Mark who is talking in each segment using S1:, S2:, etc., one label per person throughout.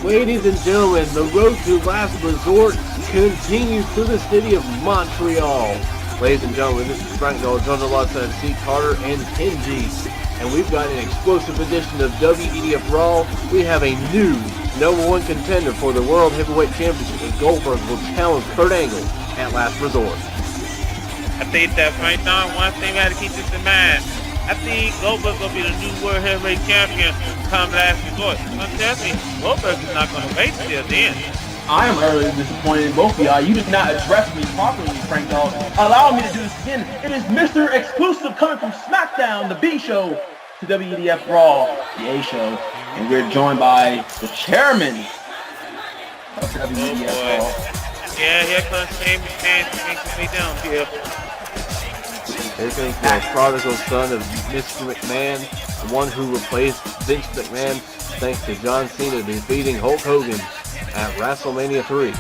S1: Ladies and gentlemen, the road to Last Resort continues to the city of Montreal. Ladies and gentlemen, this is Frank Noel, John alongside C. Carter and Kenji. And we've got an explosive edition of WEDF Raw. We have a new #1 contender for the World Heavyweight Championship, and Goldberg will challenge Kurt Angle at Last Resort.
S2: I think that Frank Don, one thing we got to keep this in mind. I think Goldberg going to be the new World Heavyweight Champion come Last Resort. Trust me, Goldberg is not going to wait till then.
S3: I am utterly disappointed in both of y'all. You did not address me properly, Frank Dog. Allow me to do this again. It is Mr. Exclusive coming from SmackDown, the B show, to WEDF Raw, the A show. And we're joined by the chairman of WEDF Raw.
S2: Yeah, here comes Shane McMahon to make his way down here.
S1: Here comes the prodigal son of Mr. McMahon, the one who replaced Vince McMahon thanks to John Cena defeating Hulk Hogan at WrestleMania 3.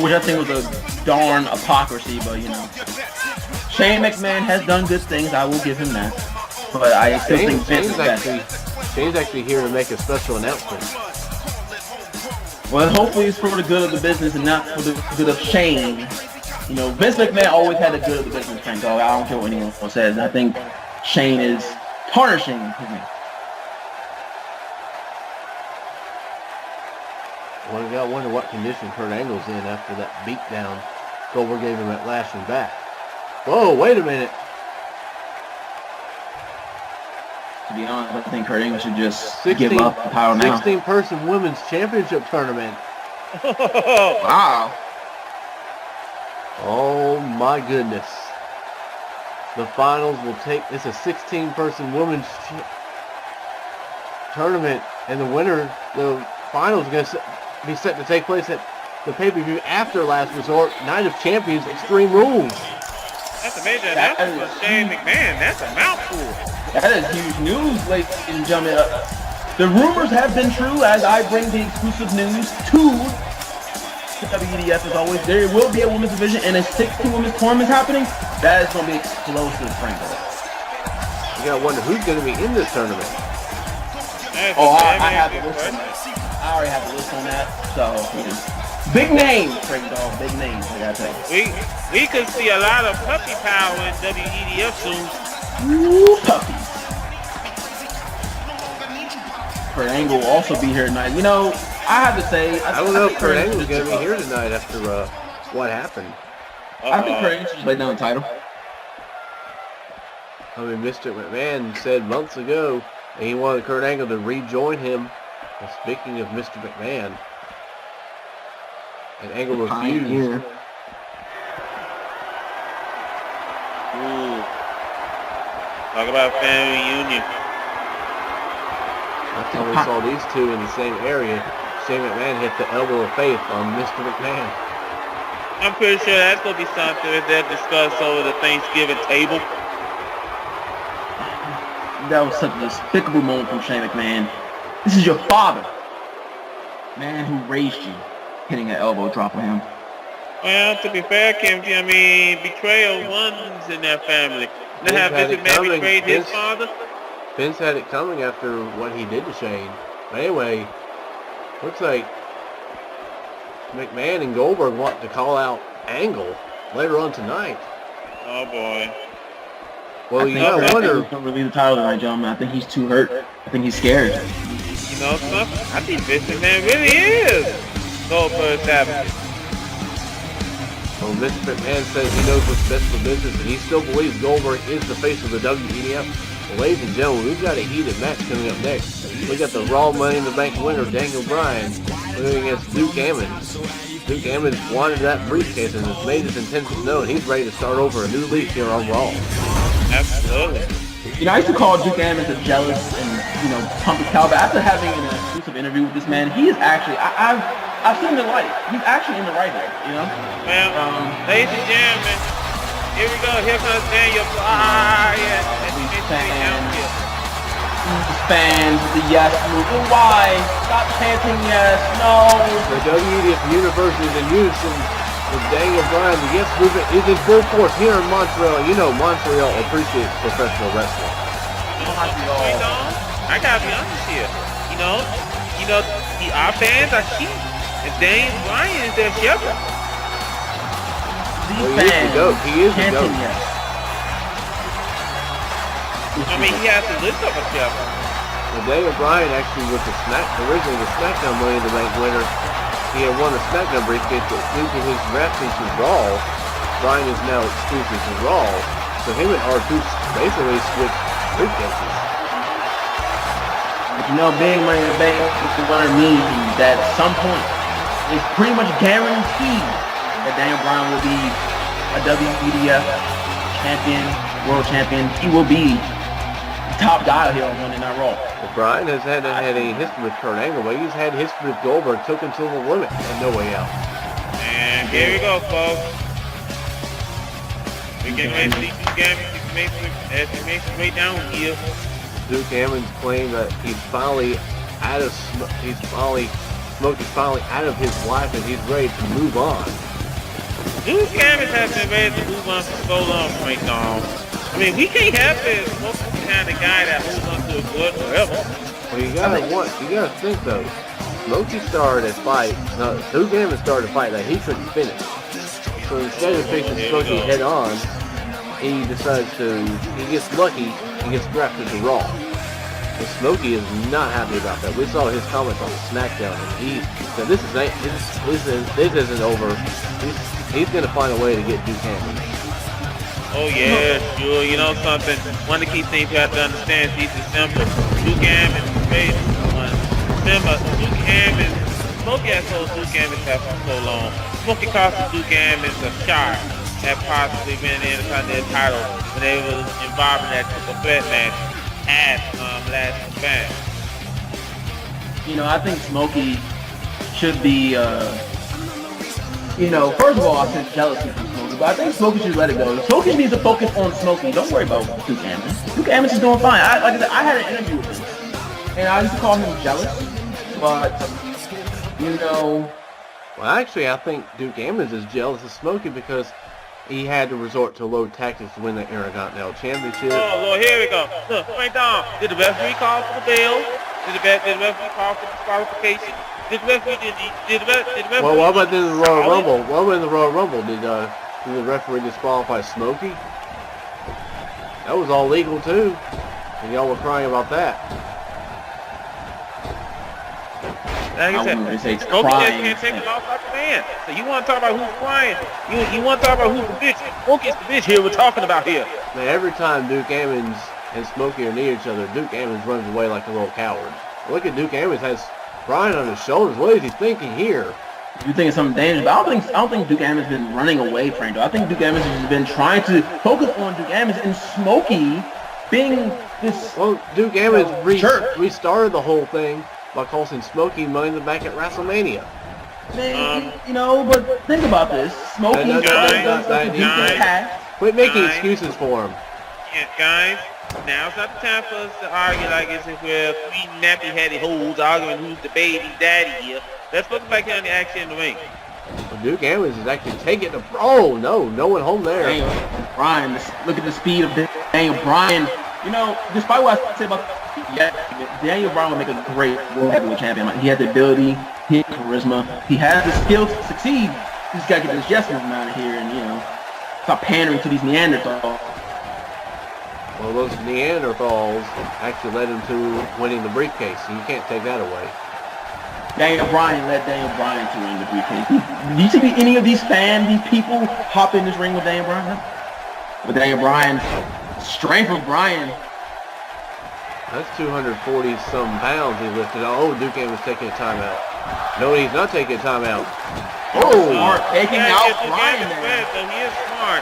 S3: Which I think was a darn hypocrisy, but you know. Shane McMahon has done good things, I will give him that. But I still think Vince is best.
S1: Shane's actually here to make a special announcement.
S3: Well, hopefully it's for the good of the business and not for the good of Shane. You know, Vince McMahon always had the good of the business, Frank Dog. I don't care what anyone else says. I think Shane is tarnishing his name.
S1: Well, I wonder what condition Kurt Angle's in after that beatdown Goldberg gave him at Lashing Back. Whoa, wait a minute.
S3: To be honest, I think Kurt Angle should just give up the power now.
S1: 16-person women's championship tournament.
S3: Wow.
S1: Oh my goodness. The finals will take, it's a 16-person women's tournament, and the winner, the finals are going to be set to take place at the pay-per-view after Last Resort, Night of Champions, Extreme Rules.
S2: That's a major announcement for Shane McMahon. That's a mouthful.
S3: That is huge news, ladies and gentlemen. The rumors have been true as I bring the exclusive news to WEDF as always. There will be a women's division and a 16 women's tournament happening. That is going to be explosive, frankly.
S1: You got to wonder who's going to be in this tournament.
S3: I have the list on that. I already have the list on that. So, big names, Frank Dog. Big names, I got to tell you.
S2: We could see a lot of puppy power in WEDF soon.
S3: Ooh, puppies. Kurt Angle will also be here tonight. You know, I have to say,
S1: I don't know if Kurt Angle's going to be here tonight after what happened.
S3: I think Kurt Angle should lay down the title.
S1: I mean, Mr. McMahon said months ago that he wanted Kurt Angle to rejoin him. And speaking of Mr. McMahon, and Angle refused.
S2: Talk about family reunion.
S1: Last time we saw these two in the same area, Shane McMahon hit the elbow of faith on Mr. McMahon.
S2: I'm pretty sure that's going to be something that they'll discuss over the Thanksgiving table.
S3: That was such a despicable moment from Shane McMahon. This is your father. Man who raised you. Hitting an elbow drop on him.
S2: Well, to be fair, Kim, I mean, betrayal runs in that family. They have Vince McMahon betrayed his father.
S1: Vince had it coming after what he did to Shane. But anyway, looks like McMahon and Goldberg want to call out Angle later on tonight.
S2: Oh boy.
S1: Well, you gotta wonder.
S3: He's gonna relieve the title tonight, gentlemen. I think he's too hurt. I think he's scared.
S2: You know something? I think Vince McMahon really is Goldberg's advocate.
S1: Well, Mr. McMahon says he knows what's best for business, and he still believes Goldberg is the face of the WEDF. Well, ladies and gentlemen, we've got a heated match coming up next. We got the Raw Money in the Bank winner, Daniel Bryan, going against Duke Ammons. Duke Ammons wanted that briefcase and has made his intentions known. He's ready to start over a new leaf here on Raw.
S2: Absolutely.
S3: You know, I used to call Duke Ammons a jealous and, you know, pumpy cow, but after having an exclusive interview with this man, he is actually, I've seen the light. He's actually in the right here, you know?
S2: Well, ladies and gentlemen, here we go. Here comes Daniel Bryan.
S3: Fans, the yes movement. Why? Stop chanting yes. No.
S1: The WEDF Universe is in unison with Daniel Bryan. The yes movement is in full force here in Montreal. You know Montreal appreciates professional wrestling.
S2: I gotta be honest here. You know, our fans are sheep, and Daniel Bryan is their shepherd.
S3: These
S1: Well, he is the
S3: fans
S1: goat. He is the
S3: can't
S1: goat.
S3: see yet.
S2: I mean, he has to lift up a shepherd.
S1: Well, Daniel Bryan actually was originally the SmackDown Money in the Bank winner. He had won the SmackDown briefcase, but due to his drafting to Raw, Bryan is now exclusive to Raw. So him and R2 basically switched briefcases.
S3: But being Money in the Bank winner means that at some point, it's pretty much guaranteed that Daniel Bryan will be a WEDF champion, world champion. He will be the top guy here on Monday Night Raw.
S1: Well, Bryan has had a history with Kurt Angle, but he's had history with Goldberg, took him to the limit and no way out.
S2: And here we go, folks. We're getting ready to see Duke Gambit as he makes his way down here.
S1: Duke Ammon's claimed that Smokey's finally out of his life and he's ready to move on.
S2: Duke Gambit has been ready to move on for so long right now. I mean, we can't have this. Smokey's the kind of guy that moves on to a good forever.
S1: Well, you gotta think though. Smokey started a fight. No, Duke Ammon started a fight that he couldn't finish. So instead of facing Smokey head on, he decides he gets lucky and gets drafted to Raw. And Smokey is not happy about that. We saw his comments on SmackDown, and he said this isn't over. He's gonna find a way to get Duke Ammon.
S2: Oh yeah, sure. You know something? One of the key things you have to understand is these December. Duke Ammon is great. Remember, Duke Ammon, Smokey has told Duke Ammon for so long. Smokey cost Duke Ammon a shot at possibly winning the Continental title when they were involved in that triple threat match at Lashing Back.
S3: I think Smokey should be, first of all, I said jealousy from Smokey, but I think Smokey should let it go. Smokey needs to focus on Smokey. Don't worry about Duke Ammon. Duke Ammon is doing fine. Like I said, I had an interview with him, and I used to call him jealous, but,
S1: Well, actually, I think Duke Ammon is jealous of Smokey because he had to resort to low tactics to win the Intercontinental Championship.
S2: Oh, Lord, here we go. Look, right down. Did the referee call for the bail? Did the referee call for disqualification? Did the referee...
S1: Well, what about in the Royal Rumble? What about in the Royal Rumble? Did the referee disqualify Smokey? That was all legal, too. And y'all were crying about that.
S2: Like I said, Smokey just can't take it off like a man. So you want to talk about who's crying? You want to talk about who's the bitch? Smokey's the bitch here we're talking about here.
S1: Man, every time Duke Ammons and Smokey are near each other, Duke Ammons runs away like a little coward. Look at Duke Ammons has Bryan on his shoulders. What is he thinking here?
S3: You're thinking something dangerous, but I don't think Duke Ammons has been running away, Frank. I think Duke Ammons has been trying to focus on Duke Ammons and Smokey being this.
S1: Well, Duke Ammons restarted the whole thing by costing Smokey Money in the Bank at WrestleMania.
S3: Man, but think about this. Smokey
S1: Quit making excuses for him.
S2: Yeah, guys, now's not the time for us to argue like it's if we're three nappy-headed hoes arguing who's the baby daddy here. Let's focus back here on the action in the ring.
S1: Well, Duke Ammons is actually taking the... Oh, no one home there.
S3: Daniel Bryan, look at the speed of Daniel Bryan. Despite what I said about Daniel Bryan would make a great world heavyweight champion. He had the ability, he had charisma, he has the skill to succeed. He just got to get this yes man out of here and, stop pandering to these Neanderthals.
S1: Well, those Neanderthals actually led him to winning the briefcase, so you can't take that away.
S3: Daniel Bryan led Daniel Bryan to win the briefcase. Do you see any of these people hop in this ring with Daniel Bryan? With Daniel Bryan, strength of Bryan.
S1: That's 240-some pounds he lifted. Oh, Duke Ammons taking a timeout. No, he's not taking a timeout. Oh!
S3: Smart, taking out Bryan there.
S2: So he is smart.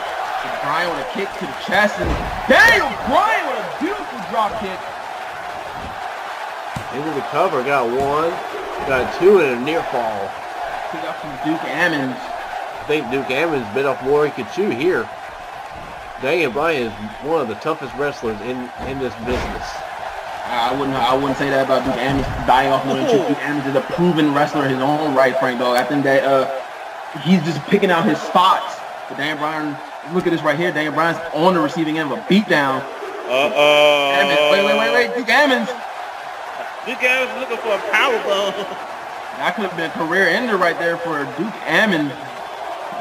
S3: Bryan with a kick to the chest, and Daniel Bryan with a beautiful drop kick.
S1: Into the cover, got one, got two, and a near fall.
S3: Pick up from Duke Ammons.
S1: I think Duke Ammons bit off more he could chew here. Daniel Bryan is one of the toughest wrestlers in this business.
S3: I wouldn't say that about Duke Ammons dying off more than Duke Ammons is a proven wrestler in his own right, Frank, dog. I think that he's just picking out his spots. But Daniel Bryan, look at this right here. Daniel Bryan's on the receiving end of a beatdown. Wait, Duke Ammons.
S2: Duke Ammons looking for a powerbomb.
S3: That could have been a career ender right there for Duke Ammons.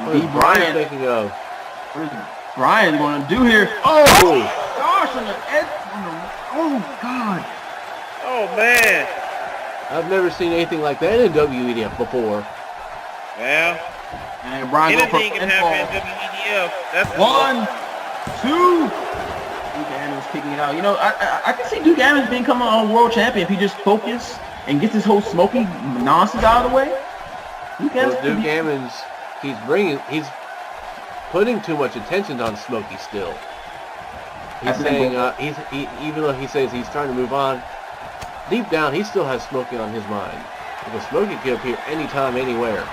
S1: What is Brian thinking of?
S3: What is Brian going to do here?
S1: Oh!
S3: Gosh, on the edge. Oh, God.
S2: Oh, man.
S1: I've never seen anything like that in WEDF before.
S2: Well,
S3: and Brian
S2: anything can happen in WEDF. That's
S3: 1, 2. Duke Ammons kicking it out. You know, I can see Duke Ammons becoming a world champion if he just focus and gets his whole smoky nonsense out of the way.
S1: Duke Ammons, he's putting too much attention on Smokey still. He's saying, even though he says he's trying to move on, deep down he still has Smokey on his mind. Because Smokey could appear anytime, anywhere.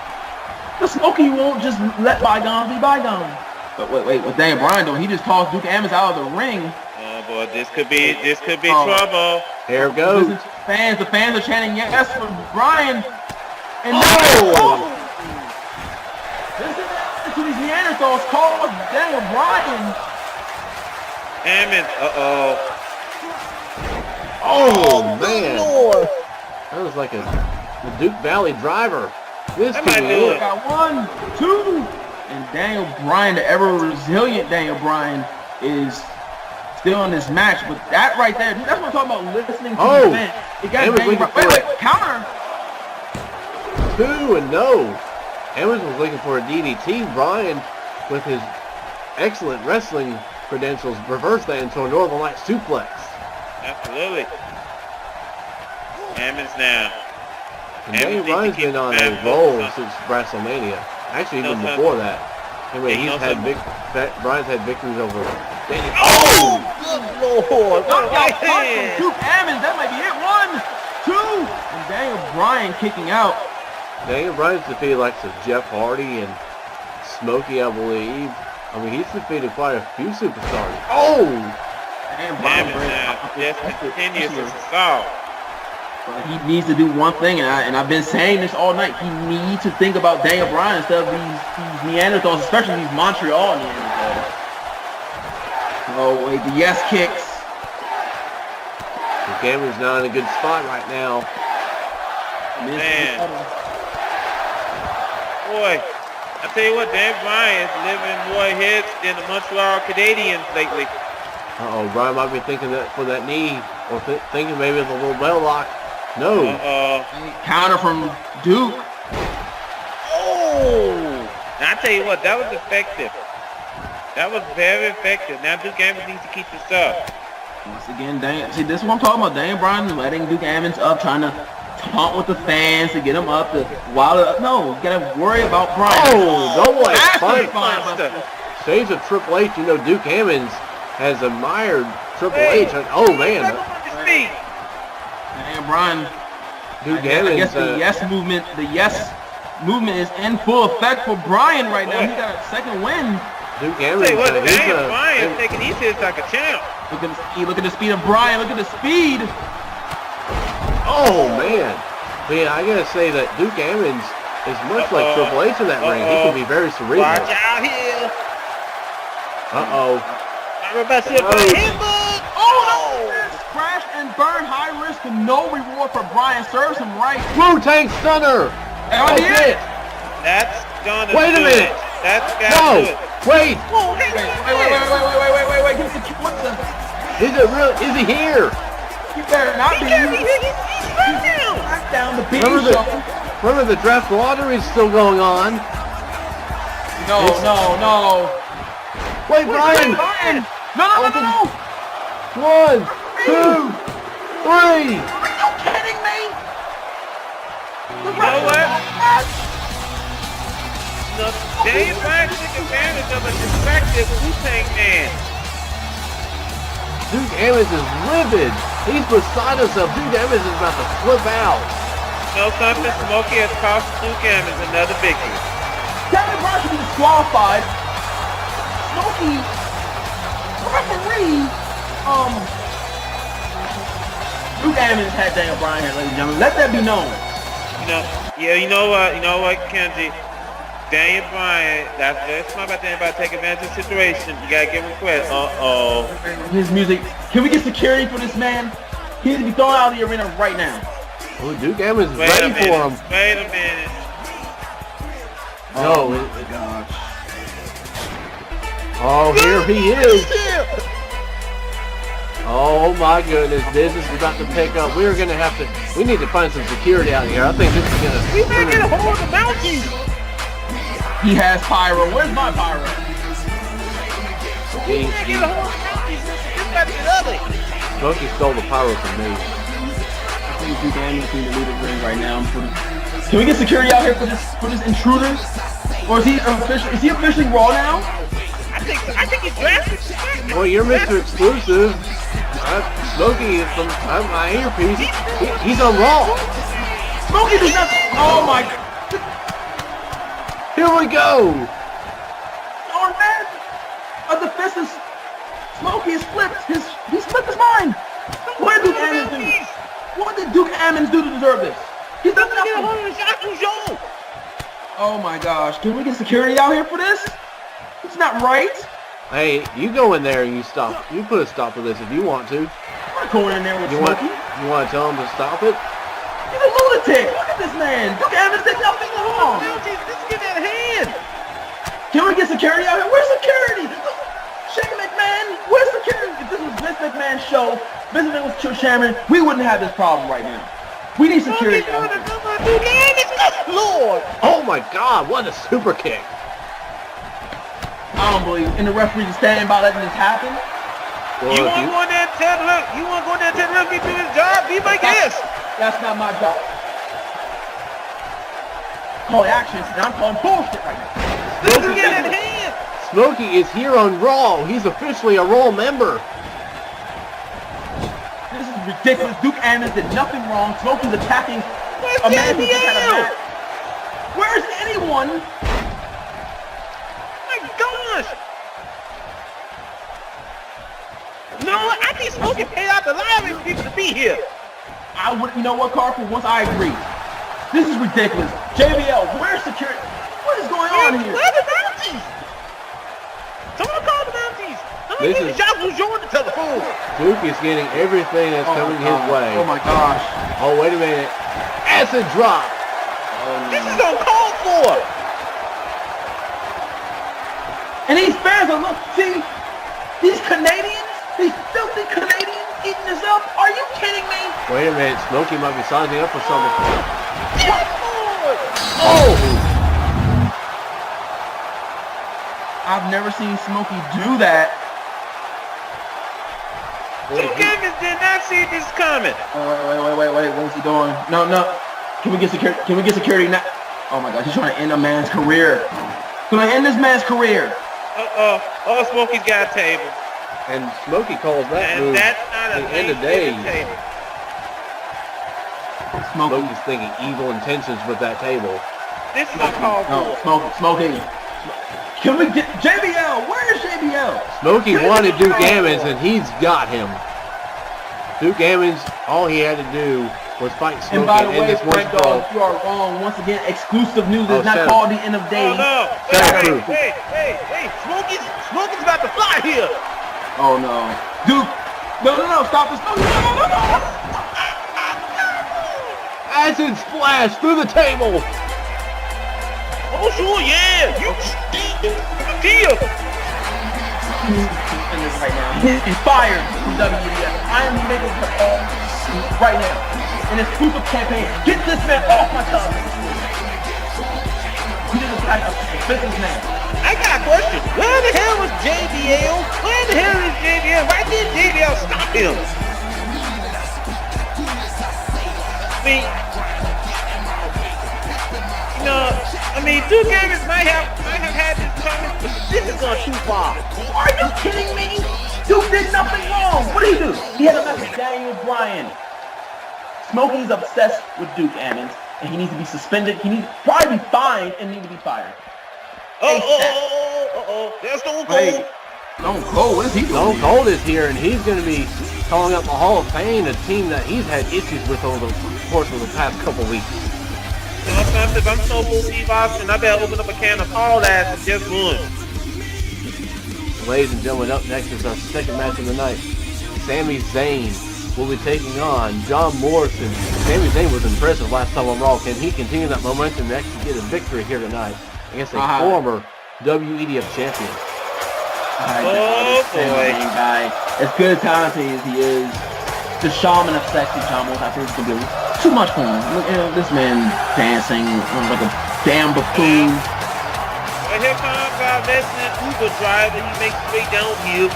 S3: The Smokey won't just let bygones be bygones. But wait, what Daniel Bryan doing? He just tossed Duke Ammons out of the ring.
S2: Oh boy, this could be trouble.
S1: There it goes.
S3: The fans are chanting yes for Bryan. And listen to these Neanderthals call Daniel Bryan.
S2: Ammons,
S1: Oh man. Lord. That was like the Duke Valley driver. This could be it.
S3: Got 1, 2. And Daniel Bryan, the ever resilient Daniel Bryan, is still in this match. But that right there, that's what I'm talking about, listening to the fans. You got wait, counter.
S1: 2 and no. Ammons was looking for a DDT. Bryan, with his excellent wrestling credentials, reversed that into a Northern Light suplex.
S2: Absolutely. Ammons now.
S1: And Daniel Bryan's been on a roll since WrestleMania. Actually, even before that. Anyway, Bryan's had victories over Daniel.
S2: Oh! Good Lord!
S3: Duke Ammons, that might be it. 1, 2, and Daniel Bryan kicking out.
S1: Daniel Bryan's defeated like Jeff Hardy and Smokey, I believe. I mean, he's defeated quite a few superstars. Oh!
S3: And Bryan
S2: just continues to assault.
S3: He needs to do one thing, and I've been saying this all night. He needs to think about Daniel Bryan instead of these Neanderthals, especially these Montreal Neanderthals. Oh, wait, the yes kicks.
S1: The camera's not in a good spot right now.
S2: Man. Boy, I tell you what, Daniel Bryan is living more hits than the Montreal Canadiens lately.
S1: Bryan might be thinking that for that knee, or thinking maybe of a little bell lock. No.
S3: Counter from Duke.
S2: Oh! Now, I tell you what, that was effective. That was very effective. Now, Duke Ammons needs to keep this up.
S3: Once again, see, this is what I'm talking about. Daniel Bryan letting Duke Ammons up, trying to taunt with the fans to get him up. No, you got to worry about Bryan.
S1: Oh, don't let
S3: Fine.
S1: Saves of Triple H. You know, Duke Ammons has admired Triple H. Oh, man.
S3: And Bryan,
S1: Duke Ammons,
S3: I guess the yes movement is in full effect for Bryan right now. He got a second win.
S1: Duke Ammons,
S2: Bryan taking these hits like a champ.
S3: Look at the speed of Bryan. Look at the speed.
S1: Oh man, I gotta say that Duke Ammons is much like Triple H in that ring. He can be very cerebral.
S2: Watch out here. I'm about to see a hamburger.
S3: Oh no! Crash and burn, high risk and no reward for Bryan. Serves him right.
S1: Wu-Tang Stunner.
S3: That's it.
S2: That's gonna
S1: Wait a minute.
S2: That's gotta do it.
S1: Wait.
S3: Wait. What the?
S1: Is it real? Is he here?
S3: You better not be. Knock down the big show.
S1: Remember the draft lottery is still going on.
S3: No.
S1: Wait, Bryan.
S3: No.
S1: 1, 2, 3.
S3: Are you kidding me?
S2: You know what? Dave Bryan took advantage of a distracted Wu-Tang man.
S1: Duke Ammons is livid. He's beside himself. Duke Ammons is about to flip out.
S2: You know something? Smokey has cost Duke Ammons another victory.
S3: Daniel Bryan should be disqualified. Smokey, referee, Duke Ammons had Daniel Bryan here, ladies and gentlemen. Let that be known.
S2: You know what, Kenji? Daniel Bryan, that's not about to take advantage of the situation. You gotta give him credit.
S3: His music. Can we get security for this man? He needs to be thrown out of the arena right now.
S1: Oh, Duke Evans is
S2: Wait
S1: ready
S2: a minute.
S1: for him.
S2: Wait a minute.
S1: No,
S3: my gosh.
S1: Oh, here he is. Oh my goodness, this is about to pick up. We need to find some security out here. I think this is gonna.
S2: We might get a hold of the mounties.
S3: He has pyro. Where's my pyro?
S2: We might get a hold of the mounties. This got to get ugly.
S1: Smokey stole the pyro from me.
S3: I think Duke Evans needs to leave the ring right now. Can we get security out here for this intruder? Or is he officially Raw now?
S2: I think he's drafted.
S1: Well, you're Mr. Exclusive. Smokey is from my earpiece. He's on Raw.
S3: Smokey does not. Oh my.
S1: Here we go.
S3: Oh man. The fist is. Smokey is flipped. He flipped his mind. What did Duke Evans do? What did Duke Evans do to deserve this? He's done nothing. Oh my gosh. Can we get security out here for this? It's not right.
S1: Hey, you go in there and you stop. You put a stop to this if you want to.
S3: I'm not going in there with Smokey.
S1: You want to tell him to stop it?
S3: He's a lunatic. Look at this man. Duke Evans did nothing wrong.
S2: This is getting out of hand.
S3: Can we get security out here? Where's security? Shane McMahon, where's security? If this was Vince McMahon's show, Vince McMahon was chairman, we wouldn't have this problem right now. We need security out here.
S2: Lord.
S1: Oh my God! What a super kick!
S3: I don't believe it. And the referee's standing by letting this happen.
S1: Well,
S2: You want to go in there and tell look? You want to go in there and tell look, me do his job? Be my guest.
S3: That's not my job. Call actions, and I'm calling bullshit right now.
S2: This is getting in hand.
S1: Smokey is here on Raw. He's officially a Raw member.
S3: This is ridiculous. Duke Evans did nothing wrong. Smokey's attacking a man who just had a match. Where's anyone?
S2: My gosh. No, I think Smokey paid out the lottery for people to be here.
S3: You know what, Carl? For once, I agree. This is ridiculous. JBL, where's security? What is going on here?
S2: Where's the mounties? Someone call the mounties.
S1: This is
S2: Joshua Jordan to telephone.
S1: Duke is getting everything that's coming his way.
S3: Oh my gosh.
S1: Oh, wait a minute. Acid drop.
S2: This is uncalled for.
S3: And these fans are see, these Canadians, these filthy Canadians eating this up. Are you kidding me?
S1: Wait a minute. Smokey might be sizing up for something.
S3: Oh! I've never seen Smokey do that.
S2: Duke Evans did not see this coming.
S3: Wait. What is he doing? No. Can we get security? Can we get security now? Oh my gosh, he's trying to end a man's career. Can I end this man's career?
S2: Oh, Smokey's got a table.
S1: And Smokey calls that
S2: And
S1: move
S2: that's not a
S1: the end of days.
S2: table.
S1: Smokey's thinking evil intentions with that table.
S2: This is uncalled
S3: No,
S2: for.
S3: Smokey. Can we get JBL? Where is JBL?
S1: Smokey wanted Duke Evans, and he's got him. Duke Evans, all he had to do was fight Smokey
S3: And by the way,
S1: this one
S3: Frank,
S1: brawl.
S3: you are wrong. Once again, exclusive news is
S1: Oh,
S3: not
S1: shut
S3: called the end of days.
S2: Oh no! Hey! Smokey's about to fly here.
S3: Oh no. Duke. No, stop this. No.
S1: Acid splash through the table.
S2: Oh sure, yeah. You deal.
S3: Right now. He's fired from WEDF. I am making the call right now. An exclusive campaign. Get this man off my television. He is a businessman.
S2: I got a question. Where the hell was JBL? Where the hell is JBL? Why did JBL stop him? I mean, Duke Evans might have had this coming, but this is going too far.
S3: Are you kidding me? Duke did nothing wrong. What did he do? He had a match with Daniel Bryan. Smokey's obsessed with Duke Evans, and he needs to be suspended. He needs to probably be fined and need to be fired.
S2: There's Stone Cold.
S3: Hey, Stone Cold, what is he doing?
S1: Stone Cold is here, and he's going to be calling up the Hall of Fame, a team that he's had issues with over the course of the past couple weeks.
S2: If I'm Stone Cold Steve Austin, I better open up a can of Hall ass and just run.
S1: Ladies and gentlemen, up next is our second match of the night. Sami Zayn will be taking on John Morrison. Sami Zayn was impressive last time on Raw. Can he continue that momentum and actually get a victory here tonight against a former WEDF champion?
S2: Oh boy.
S3: Guy. As good a talented as he is, the shaman of sexy John Morrison, I think it's going to be too much for him. Look, this man dancing like a damn buffoon.
S2: Well, here comes our resident Uber driver. He makes his way down here.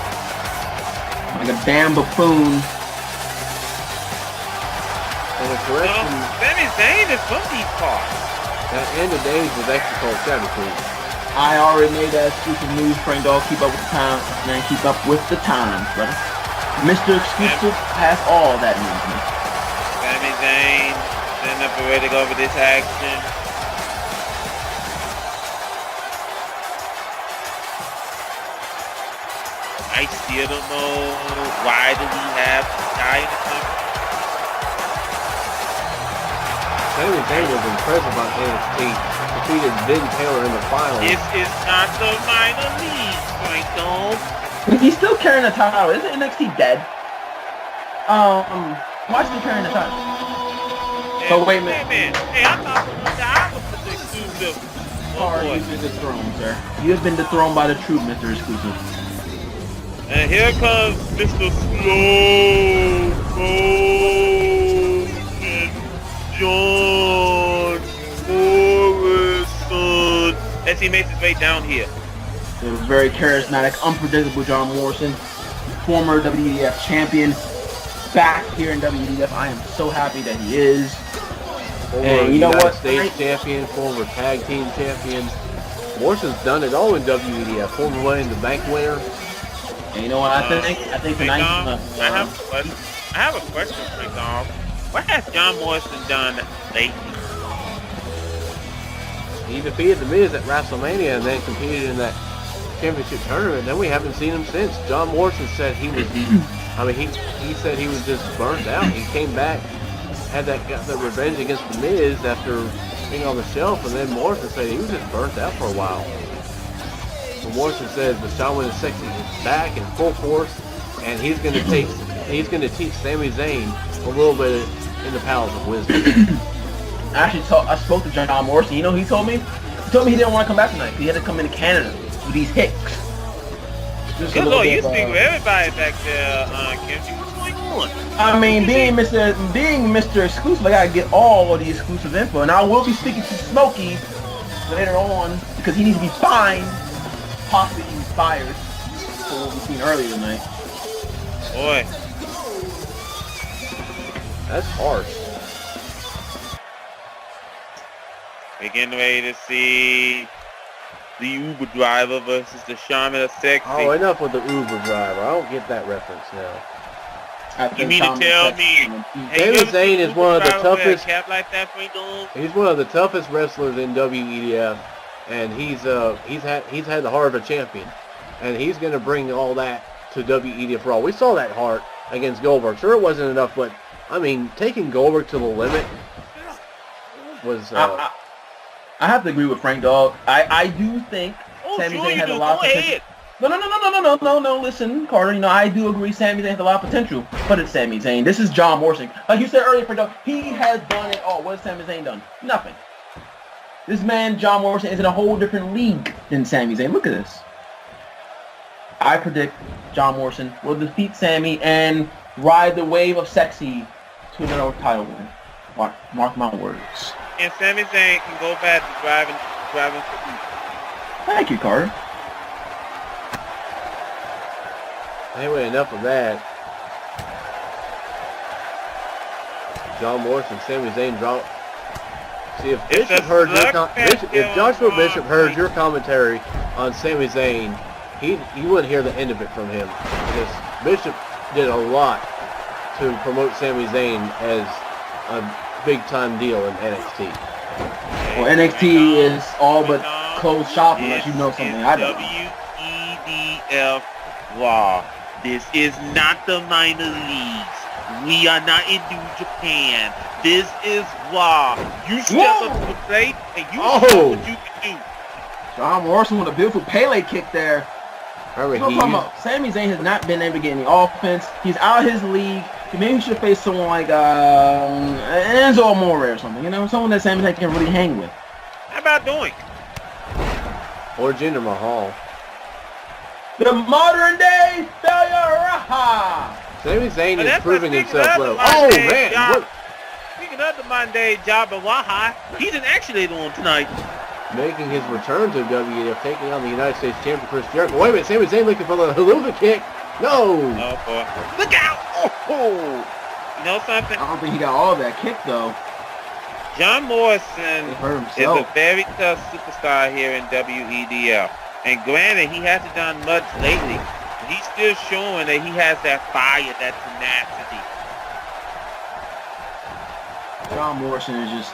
S3: Like a damn buffoon.
S1: And a correction.
S2: Sami Zayn is from these parts.
S1: That end of days was actually called Sabotage.
S3: I already made that exclusive news, Frank Dog. Keep up with the time, man. Keep up with the times, brother. Mr. Exclusive has all that news, man.
S2: Sami Zayn standing up and ready to go over this action. I still don't know why do we have this guy in the company.
S1: Sami Zayn was impressive on NXT. Defeated Vin Taylor in the finals.
S2: This is not the minor league, Frank.
S3: He's still carrying the title. Isn't NXT dead? Why is he carrying the title? So wait a minute.
S2: Hey, I thought I was the exclusive.
S3: Sorry, you've been dethroned, sir. You have been dethroned by the true Mr. Exclusive.
S2: And here comes Mr. Slow John Morrison as he makes his way down here.
S3: It was very charismatic, unpredictable John Morrison, former WEDF champion, back here in WEDF. I am so happy that he is.
S1: And you know what? States champion, former tag team champion. Morrison's done it all in WEDF. Former Money in the Bank winner.
S3: And you know what I think? I think tonight.
S2: I have a question, Frank Dog. What has John Morrison done lately?
S1: He defeated The Miz at WrestleMania and then competed in that championship tournament. Then we haven't seen him since. John Morrison said he was. He said he was just burnt out. He came back, got that revenge against The Miz after being on the shelf, and then Morrison said he was just burnt out for a while. But Morrison says the Shaman is sexy is back in full force, and he's going to teach Sami Zayn a little bit in the palace of wisdom.
S3: I spoke to John Morrison. You know, he told me he didn't want to come back tonight. He had to come into Canada with these hicks.
S2: Good Lord, you speak with everybody back there, Kim. What's going on?
S3: I mean, being Mr. Exclusive, I gotta get all of the exclusive info, and I will be speaking to Smokey later on because he needs to be fined, possibly even fired for what we've seen earlier tonight.
S2: Boy,
S1: that's harsh.
S2: We're getting ready to see the Uber driver versus the Shaman of Sexy.
S1: Oh, enough with the Uber driver. I don't get that reference now.
S2: You mean to tell me?
S1: Sami Zayn is one of the toughest.
S2: Cap like that for you,
S1: he's one of the toughest wrestlers in WEDF, and he's had the heart of a champion, and he's going to bring all that to WEDF Raw. We saw that heart against Goldberg. Sure, it wasn't enough, but I mean, taking Goldberg to the limit was.
S3: I have to agree with Frank Dog. I do think Sami Zayn has a lot of potential. No, listen, Carter, you know, I do agree Sami Zayn has a lot of potential, but it's Sami Zayn. This is John Morrison. Like you said earlier, Frank Dog, he has done it all. What has Sami Zayn done? Nothing. This man, John Morrison, is in a whole different league than Sami Zayn. Look at this. I predict John Morrison will defeat Sami and ride the wave of sexy to another title win. Mark my words.
S2: And Sami Zayn can go back to driving for Uber.
S3: Thank you, Carter.
S1: Anyway, enough of that. John Morrison, Sami Zayn dropped. See, if Bishop heard if Joshua Bishop heard your commentary on Sami Zayn, you wouldn't hear the end of it from him. Because Bishop did a lot to promote Sami Zayn as a big-time deal in NXT.
S3: Well, NXT is all but closed shop unless you know something I don't.
S2: WEDF Raw. This is not the minor leagues. We are not in New Japan. This is Raw. You step up to the plate and you show what you can do.
S3: John Morrison with a beautiful Pele kick there.
S1: Remember,
S3: Sami Zayn has not been able to get any offense. He's out of his league. Maybe he should face someone like Enzo Amore or something. You know, someone that Sami Zayn can really hang with.
S2: How about Doink?
S1: or Jinder Mahal.
S3: The modern day failure Raha.
S1: Sami Zayn is proving himself well.
S2: Oh,
S1: man. What?
S2: Speaking of the modern day Jabba Waha, he's an actuator on tonight.
S1: Making his return to WEDF, taking on the United States champion Chris Jericho. Wait a minute, Sami Zayn looking for the haluva kick. No!
S2: Oh, boy. Look out! Oh! You know something?
S3: I don't think he got all of that kick, though.
S2: John Morrison is a very tough superstar here in WEDF. And granted, he hasn't done much lately. But he's still showing that he has that fire, that tenacity.
S3: John Morrison is he's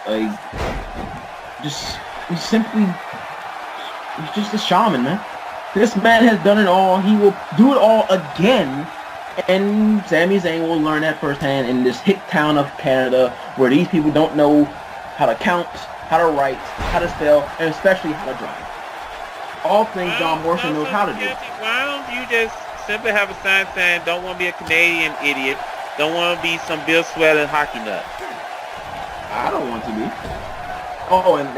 S3: just a shaman, man. This man has done it all. He will do it all again. And Sami Zayn will learn that firsthand in this hick town of Canada, where these people don't know how to count, how to write, how to spell, and especially how to drive. All things John Morrison knows how to do.
S2: Why don't you just simply have a sign saying, don't want to be a Canadian idiot, don't want to be some Bill Swell and hockey nut.
S3: I don't want to be. Oh, and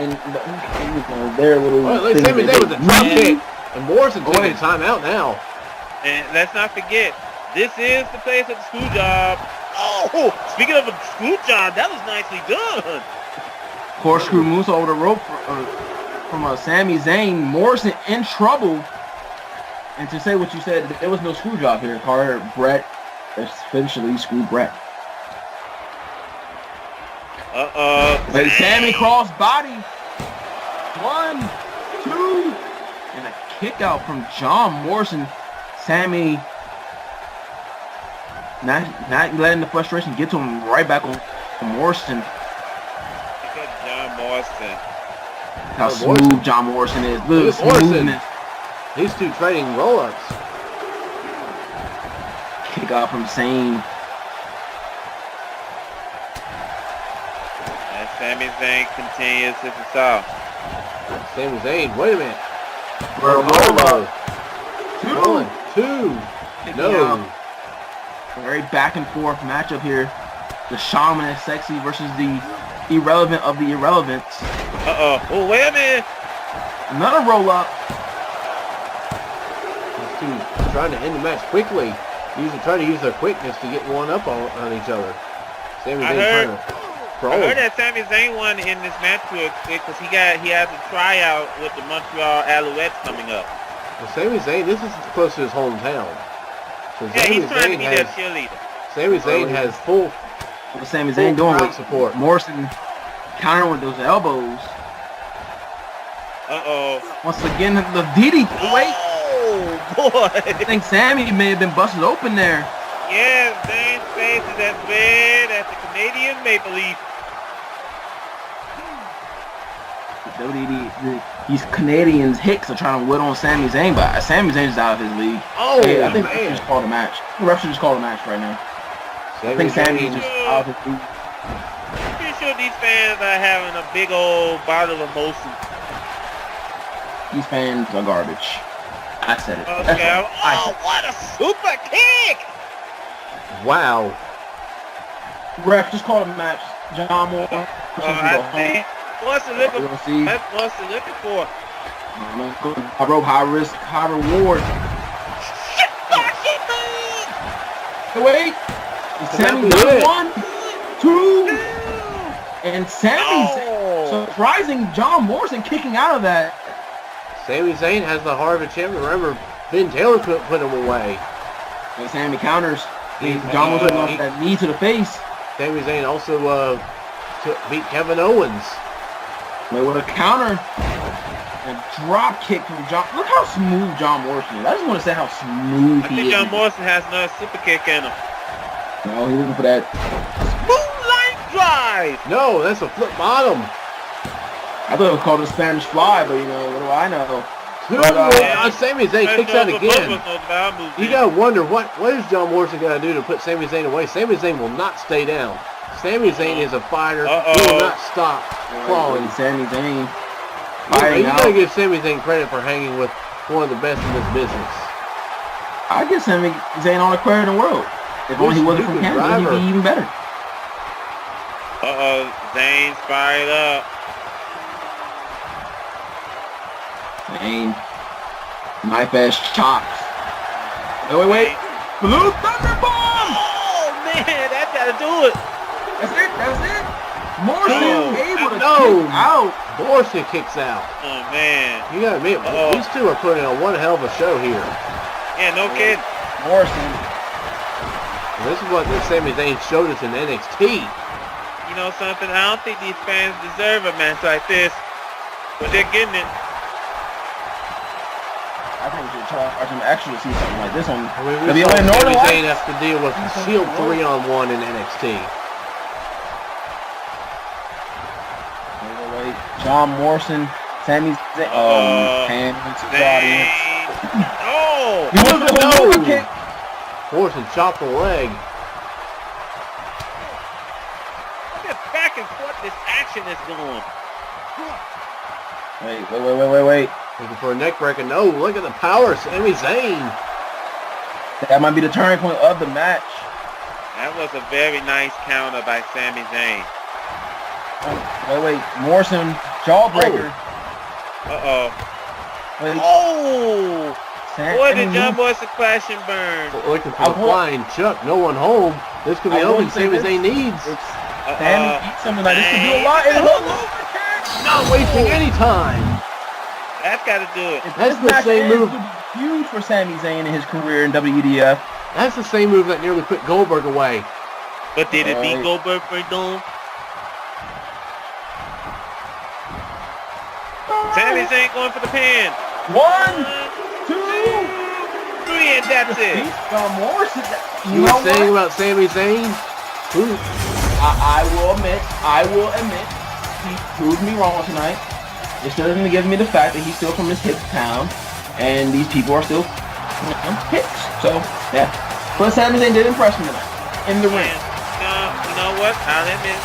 S3: their little...
S1: Oh, Sami Zayn with a drop kick. And Morrison taking time out now.
S2: And let's not forget, this is the place of the screw job. Oh, speaking of a screw job, that was nicely done.
S3: Corkscrew moves over the rope from Sami Zayn. Morrison in trouble. And to say what you said, there was no screw job here. Carter, Brett, essentially screwed Brett. But Sami cross body. 1, 2, and a kick out from John Morrison. Sami not letting the frustration get to him, right back on Morrison.
S2: Look at John Morrison.
S3: How smooth John Morrison is. Look at Morrison.
S1: These two trading roll-ups.
S3: Kick out from Zayn.
S2: And Sami Zayn continues his assault.
S1: Sami Zayn, wait a minute.
S3: Roll-up.
S1: 2. No.
S3: Very back and forth matchup here. The Shaman is sexy versus the irrelevant of the irrelevance.
S2: Oh, wait a minute.
S3: Another roll-up.
S1: These two trying to end the match quickly. Trying to use their quickness to get one up on each other. Sami Zayn trying to crawl.
S2: I heard that Sami Zayn won in this match real quick because he has a tryout with the Montreal Alouettes coming up.
S1: Well, Sami Zayn, this is close to his hometown. So
S2: yeah, he's trying to be their cheerleader.
S1: Sami Zayn has full.
S3: What Sami Zayn doing with
S1: support?
S3: Morrison countering with those elbows. Once again, the DDT. Wait.
S2: Oh, boy.
S3: I think Sami may have been busted open there.
S2: Yeah, Zayn's face is as red as the Canadian Maple Leaf.
S3: These Canadians hicks are trying to whip on Sami Zayn, but Sami Zayn's out of his league.
S1: Oh,
S3: hey, I think the ref just called a match. The ref should just call a match right now. I think Sami's just out of his league.
S2: I'm pretty sure these fans are having a big old bottle of Molson.
S3: These fans are garbage. I said it.
S2: Okay. Oh, what a super kick!
S1: Wow.
S3: Ref just called a match. John Moore.
S2: What's the looking for? That's what's the looking for.
S3: I wrote high risk, high reward. Wait. Sami does 1, 2, and Sami's surprising John Morrison kicking out of that.
S1: Sami Zayn has the heart of a champion. Remember, Ben Taylor couldn't put him away.
S3: And Sami counters. John Morrison off that knee to the face.
S1: Sami Zayn also beat Kevin Owens.
S3: Wait, with a counter. A drop kick from John. Look how smooth John Morrison is. I just want to say how smooth he is.
S2: I think John Morrison has another super kick in him.
S3: No, he's looking for that.
S2: Moonlight drive!
S1: No, that's a flip bottom.
S3: I thought it was called a Spanish fly, but you know, what do I know?
S1: Sami Zayn kicks out again. You gotta wonder what is John Morrison gonna do to put Sami Zayn away. Sami Zayn will not stay down. Sami Zayn is a fighter. He will not stop crawling.
S3: Sami Zayn.
S1: You gotta give Sami Zayn credit for hanging with one of the best in this business.
S3: I get Sami Zayn on the career in the world. If only he wasn't from Canada, he'd be even better.
S2: Zayn's fired up.
S3: Zayn. Knife-ass chops. Wait. Blue Thunder Bomb!
S2: Oh, man, that got to do it.
S3: That's it. Morrison able to kick out.
S1: Morrison kicks out.
S2: Oh, man.
S1: You gotta admit, these two are putting on one hell of a show here.
S2: Yeah, no kidding.
S3: Morrison.
S1: This is what Sami Zayn showed us in NXT.
S2: You know something? I don't think these fans deserve a match like this, but they're getting it.
S3: I think we should charge them extra to see something like this on
S1: WEDF Sami Zayn has to deal with the Shield 3-on-1 in NXT.
S3: Wait. John Morrison, Sami Zayn. Hand into the audience.
S2: Oh!
S3: He was the over kick.
S1: Morrison chopped the leg.
S2: Look at back and forth this action is going.
S3: Wait.
S1: Looking for a neck breaker. No, look at the power of Sami Zayn.
S3: That might be the turning point of the match.
S2: That was a very nice counter by Sami Zayn.
S3: Wait. Morrison, jawbreaker. Wait.
S2: Oh! Boy, did John Morrison crash and burn.
S1: Looking for a flying Chuck. No one home. This could be all Sami Zayn needs.
S3: Sami eats something like this could do a lot.
S1: Not wasting any time.
S2: That's got to do it.
S1: That's the same move.
S3: Huge for Sami Zayn in his career in WEDF.
S1: That's the same move that nearly put Goldberg away.
S2: But did it beat Goldberg for Doom? Sami Zayn going for the pin.
S3: 1, 2,
S2: 3, and that's it.
S3: Morrison.
S1: You were saying about Sami Zayn?
S3: I will admit, he proved me wrong tonight. It still doesn't give me the fact that he's still from his hip town, and these people are still hicks. So, yeah. But Sami Zayn did impress me tonight in the ring.
S2: You know what? I'll admit it.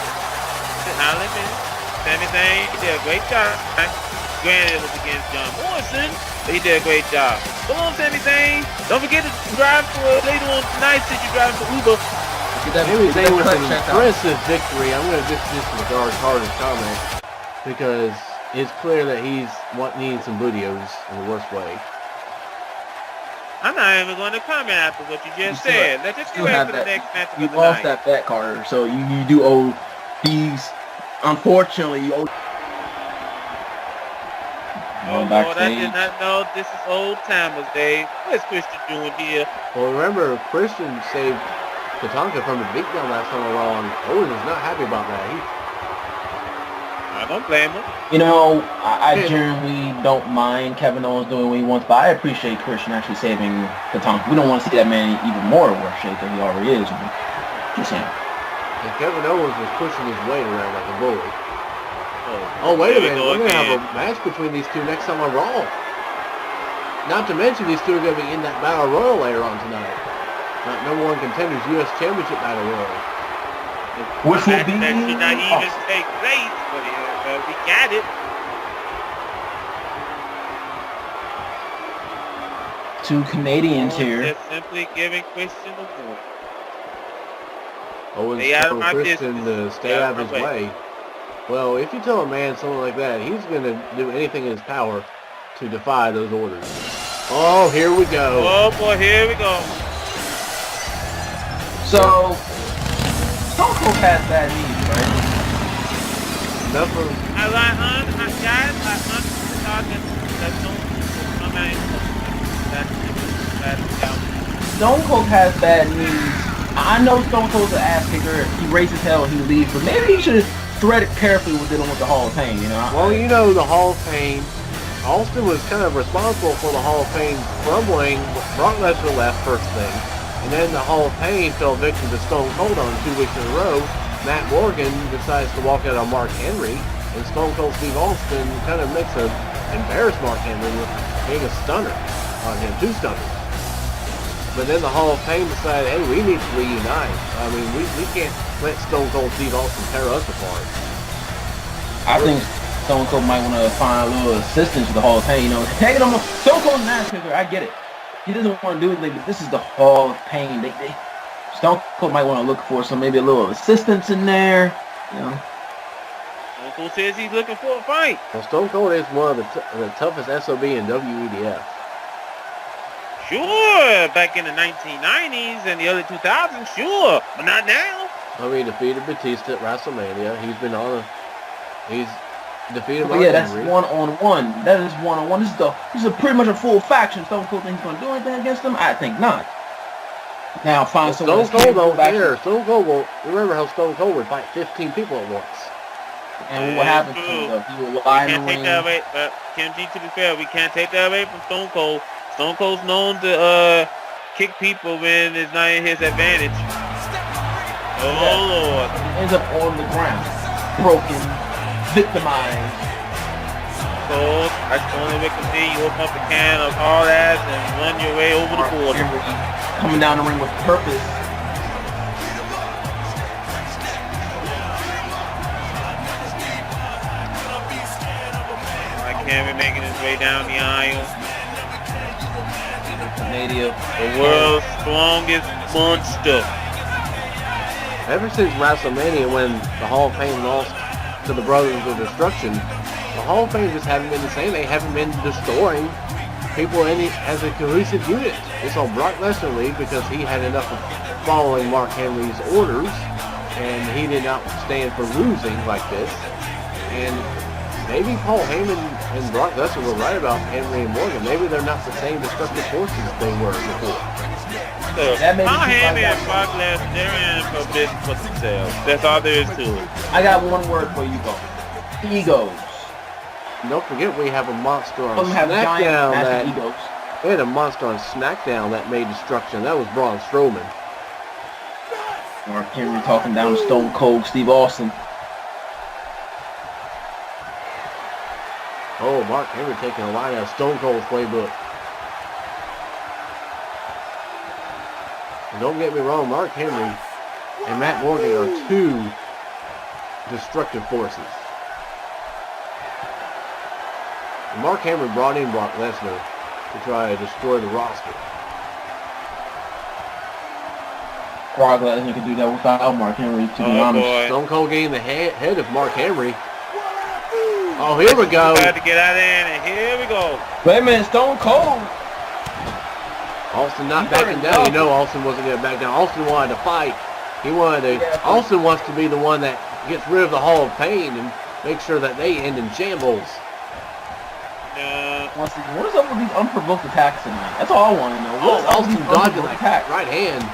S2: Sami Zayn did a great job. Granted, it was against John Morrison, but he did a great job. Come on, Sami Zayn. Don't forget to drive for later on tonight since you're driving for Uber.
S1: Sami Zayn was an impressive victory. I'm going to disregard Carter's comment because it's clear that he's needing some videos in the worst way.
S2: I'm not even going to comment after what you just said. Let's just get ready for the next match of the night.
S3: You lost that bet, Carter, so you do owe these. Unfortunately, you owe.
S2: Oh, Lord, I did not know this is old timers, Dave. What's Christian doing here?
S1: Well, remember, Christian saved Tatanka from the beatdown last time around. Owen is not happy about that.
S2: I don't blame him.
S3: You know, I generally don't mind Kevin Owens doing what he wants, but I appreciate Christian actually saving Tatanka. We don't want to see that man even more worse shape than he already is. Just saying.
S1: And Kevin Owens was pushing his weight around like a bully. Oh, wait a minute. We're going to have a match between these two next time on Raw. Not to mention these two are going to be in that Battle Royal later on tonight. Not #1 contenders U.S. Championship Battle Royal.
S3: Which will be
S2: that should not even take place, but we got it.
S3: 2 Canadians here.
S2: Just simply giving Christian a win.
S1: Owens telling Christian to stay out of his way. Well, if you tell a man something like that, he's going to do anything in his power to defy those orders. Oh, here we go.
S2: Oh, boy, here we go.
S3: So, Stone Cold has bad knees, right?
S1: Nothing.
S3: Stone Cold has bad knees. I know Stone Cold's an ass kicker. He races hell, he leaves, but maybe he should have threaded carefully with dealing with the Hall of Fame, you know?
S1: Well, you know, the Hall of Fame, Austin was kind of responsible for the Hall of Fame crumbling. Brock Lesnar left first thing, and then the Hall of Fame fell victim to Stone Cold on 2 weeks in a row. Matt Morgan decides to walk out on Mark Henry, and Stone Cold Steve Austin kind of makes a embarrass Mark Henry with being a stunner on him, 2 stunners. But then the Hall of Fame decided, hey, we need to reunite. I mean, we can't let Stone Cold Steve Austin tear us apart.
S3: I think Stone Cold might want to find a little assistance with the Hall of Fame. You know, taking him Stone Cold's an ass kicker, I get it. He doesn't want to do anything, but this is the Hall of Pain. Stone Cold might want to look for maybe a little assistance in there. You know.
S2: Stone Cold says he's looking for a fight.
S1: Well, Stone Cold is one of the toughest SOB in WEDF.
S2: Sure, back in the 1990s and the early 2000s, sure, but not now.
S1: I mean, he defeated Batista at WrestleMania. He's defeated Mark
S3: yeah, that's
S1: Henry.
S3: one-on-one. That is one-on-one. This is pretty much a full faction. Stone Cold thinks he's going to do anything against them? I think not. Now find someone.
S1: Stone Cold don't care. Stone Cold will remember how Stone Cold would fight 15 people at once.
S3: And what happens to him? He will lie in the ring.
S2: Kenji, to be fair, we can't take that away from Stone Cold. Stone Cold's known to kick people when it's not in his advantage. Oh, Lord.
S3: He ends up on the ground, broken, victimized.
S2: So, that's the only way to see you open up a can of hard ass and run your way over the border.
S3: Coming down the ring with purpose.
S2: Cameron making his way down the aisle. The world's strongest monster.
S1: Ever since WrestleMania, when the Hall of Fame lost to the Brothers of Destruction, the Hall of Fame just haven't been the same. They haven't been destroying people as a cohesive unit. It's all Brock Lesnar leave because he had enough of following Mark Henry's orders, and he did not stand for losing like this. And maybe Paul Heyman and Brock Lesnar were right about Henry and Morgan. Maybe they're not the same destructive forces they were before.
S2: So, Paul Heyman and Brock Lesnar, they're in for business for themselves. That's all there is to it.
S3: I got one word for you both. Egos.
S1: And don't forget we have a monster on
S3: SmackDown
S1: we had a monster on SmackDown that made destruction. That was Braun Strowman.
S3: Mark Henry talking down to Stone Cold Steve Austin.
S1: Oh, Mark Henry taking a line out of Stone Cold's playbook. And don't get me wrong, Mark Henry and Matt Morgan are two destructive forces. And Mark Henry brought in Brock Lesnar to try to destroy the roster.
S3: Brock Lesnar could do that without Mark Henry, to be honest.
S2: Boy.
S1: Stone Cold getting the head of Mark Henry. Oh, here we go.
S2: Got to get out of there, and here we go.
S3: Wait a minute, Stone Cold.
S1: Austin not backing down. You know Austin wasn't going to back down. Austin wanted to fight. Austin wants to be the one that gets rid of the Hall of Pain and make sure that they end in shambles.
S3: What is up with these unprovoked attacks tonight? That's all I want to know.
S1: Austin dodging like right hand.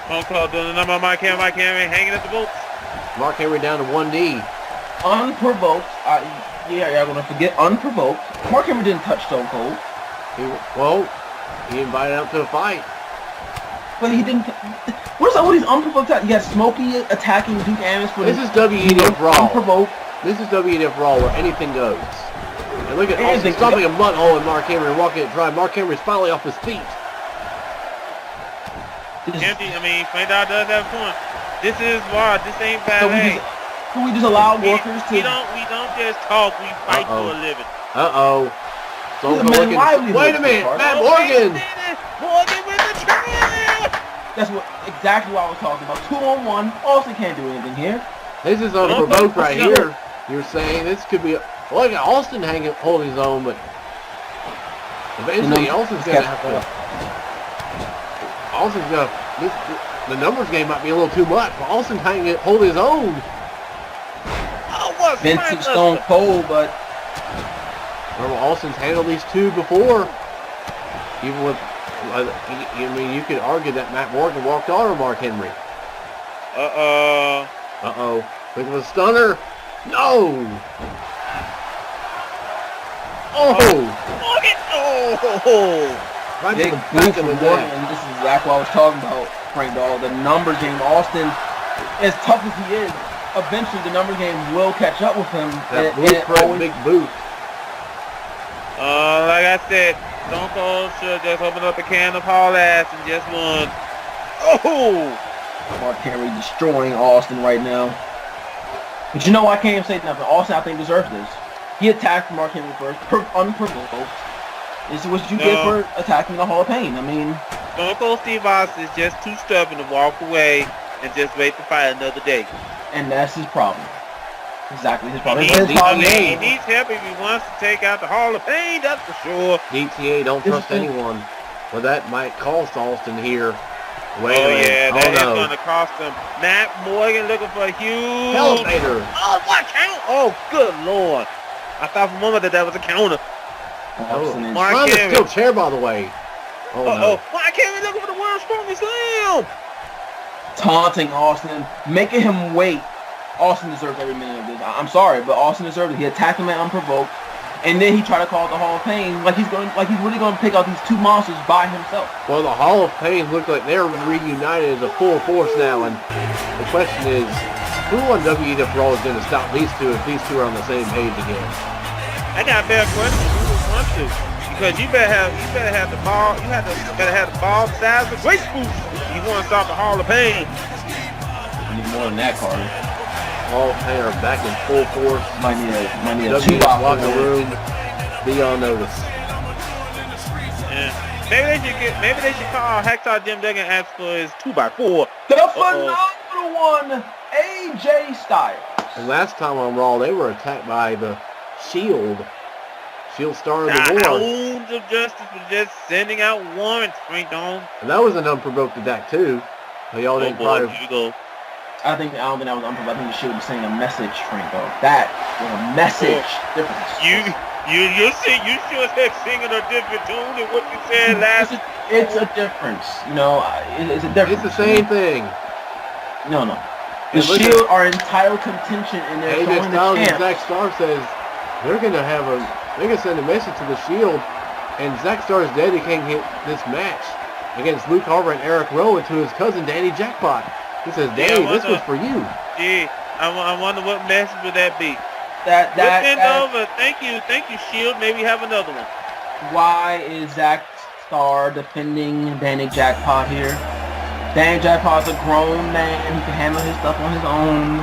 S2: Stone Cold doing the number on Mark Henry, hanging at the ropes.
S1: Mark Henry down to one knee.
S3: Unprovoked. Y'all gonna forget unprovoked. Mark Henry didn't touch Stone Cold.
S1: He invited him to a fight.
S3: But he didn't. What's up with these unprovoked attacks? You got Smokey attacking Duke Amis for
S1: this is WEDF Raw.
S3: Unprovoked.
S1: This is WEDF Raw where anything goes. And look at Austin stomping a mud hole in Mark Henry and walking it dry. Mark Henry's finally off his feet.
S2: Frank Dog does have fun. This is why this ain't ballet.
S3: Can we just allow workers to?
S2: We don't just talk. We fight for a living.
S1: Wait a minute, Matt Morgan.
S2: Morgan with the trap.
S3: That's exactly what I was talking about. 2-on-1. Austin can't do anything here.
S1: This is unprovoked right here. You're saying this could be. Look at Austin holding his own, but eventually Austin's gonna have to. The numbers game might be a little too much, but Austin holding his own.
S3: Vincent Stone Cold, but
S1: remember Austin's handled these two before. Even with, you could argue that Matt Morgan walked on Mark Henry. Look at the stunner. No.
S2: Morgan.
S1: Right
S3: big boost from Morgan, and this is exactly what I was talking about, Frank Dog. The number game, Austin, as tough as he is, eventually the number game will catch up with him.
S1: That big boot.
S2: Like I said, Stone Cold should just open up a can of haul ass and just won.
S3: Mark Henry destroying Austin right now. But you know, I can't even say nothing. Austin, I think, deserves this. He attacked Mark Henry first, unprovoked. This is what you get for attacking the Hall of Pain. I mean,
S2: Stone Cold Steve Austin is just too stubborn to walk away and just wait to fight another day.
S3: And that's his problem. Exactly his problem.
S2: He needs help if he wants to take out the Hall of Pain, that's for sure.
S1: DTA don't trust anyone. Well, that might cost Austin here. Wait
S2: oh,
S1: a minute.
S2: yeah, that is going to cost him. Matt Morgan looking for a huge...
S1: Elevator.
S2: Oh, what count? Oh, good Lord. I thought for a moment that was a counter.
S1: Mark Henry. Steel chair, by the way. Oh, no.
S2: Mark Henry looking for the world's strongest slam.
S3: Taunting Austin, making him wait. Austin deserves every minute of this. I'm sorry, but Austin deserves it. He attacked him unprovoked, and then he tried to call it the Hall of Pain, like he's really going to pick out these two monsters by himself.
S1: Well, the Hall of Pain look like they're reunited as a full force now, and the question is, who on WEDF Raw is going to stop these two if these two are on the same page again?
S2: I got a better question. Who would want to? Because you better have the ball. You better have the ball the size of a great spoon. You want to stop the Hall of Pain.
S3: You need more than that, Carter.
S1: Hall of Pain are back in full force.
S3: Might need a
S1: WEDF locker room. Be on notice.
S2: Yeah. Maybe they should call Hacksaw Jim Duggan and ask for his 2x4.
S3: The phenomenal one, AJ Styles.
S1: And last time on Raw, they were attacked by the Shield. Shield started the war.
S2: Hounds of Justice was just sending out warrants, Frank Dome.
S1: And that was an unprovoked attack too. So y'all didn't probably...
S3: I don't think that was unprovoked. I think the Shield was sending a message, Frank. That was a message difference.
S2: You sure said singing a different tune than what you said last.
S3: It's a difference. You know, it's a difference.
S1: It's the same thing.
S3: No. The Shield are entitled contention in their
S1: AJ Styles and Zack Starr says they're gonna send a message to the Shield, and Zack Starr is dedicating this match against Luke Harper and Eric Rowan to his cousin Danny Jackpot. He says, Danny, this was for you.
S2: Yeah, I wonder what message would that be.
S3: Over.
S2: Thank you, Shield. Maybe have another one.
S3: Why is Zack Starr defending Danny Jackpot here? Danny Jackpot's a grown man. He can handle his stuff on his own.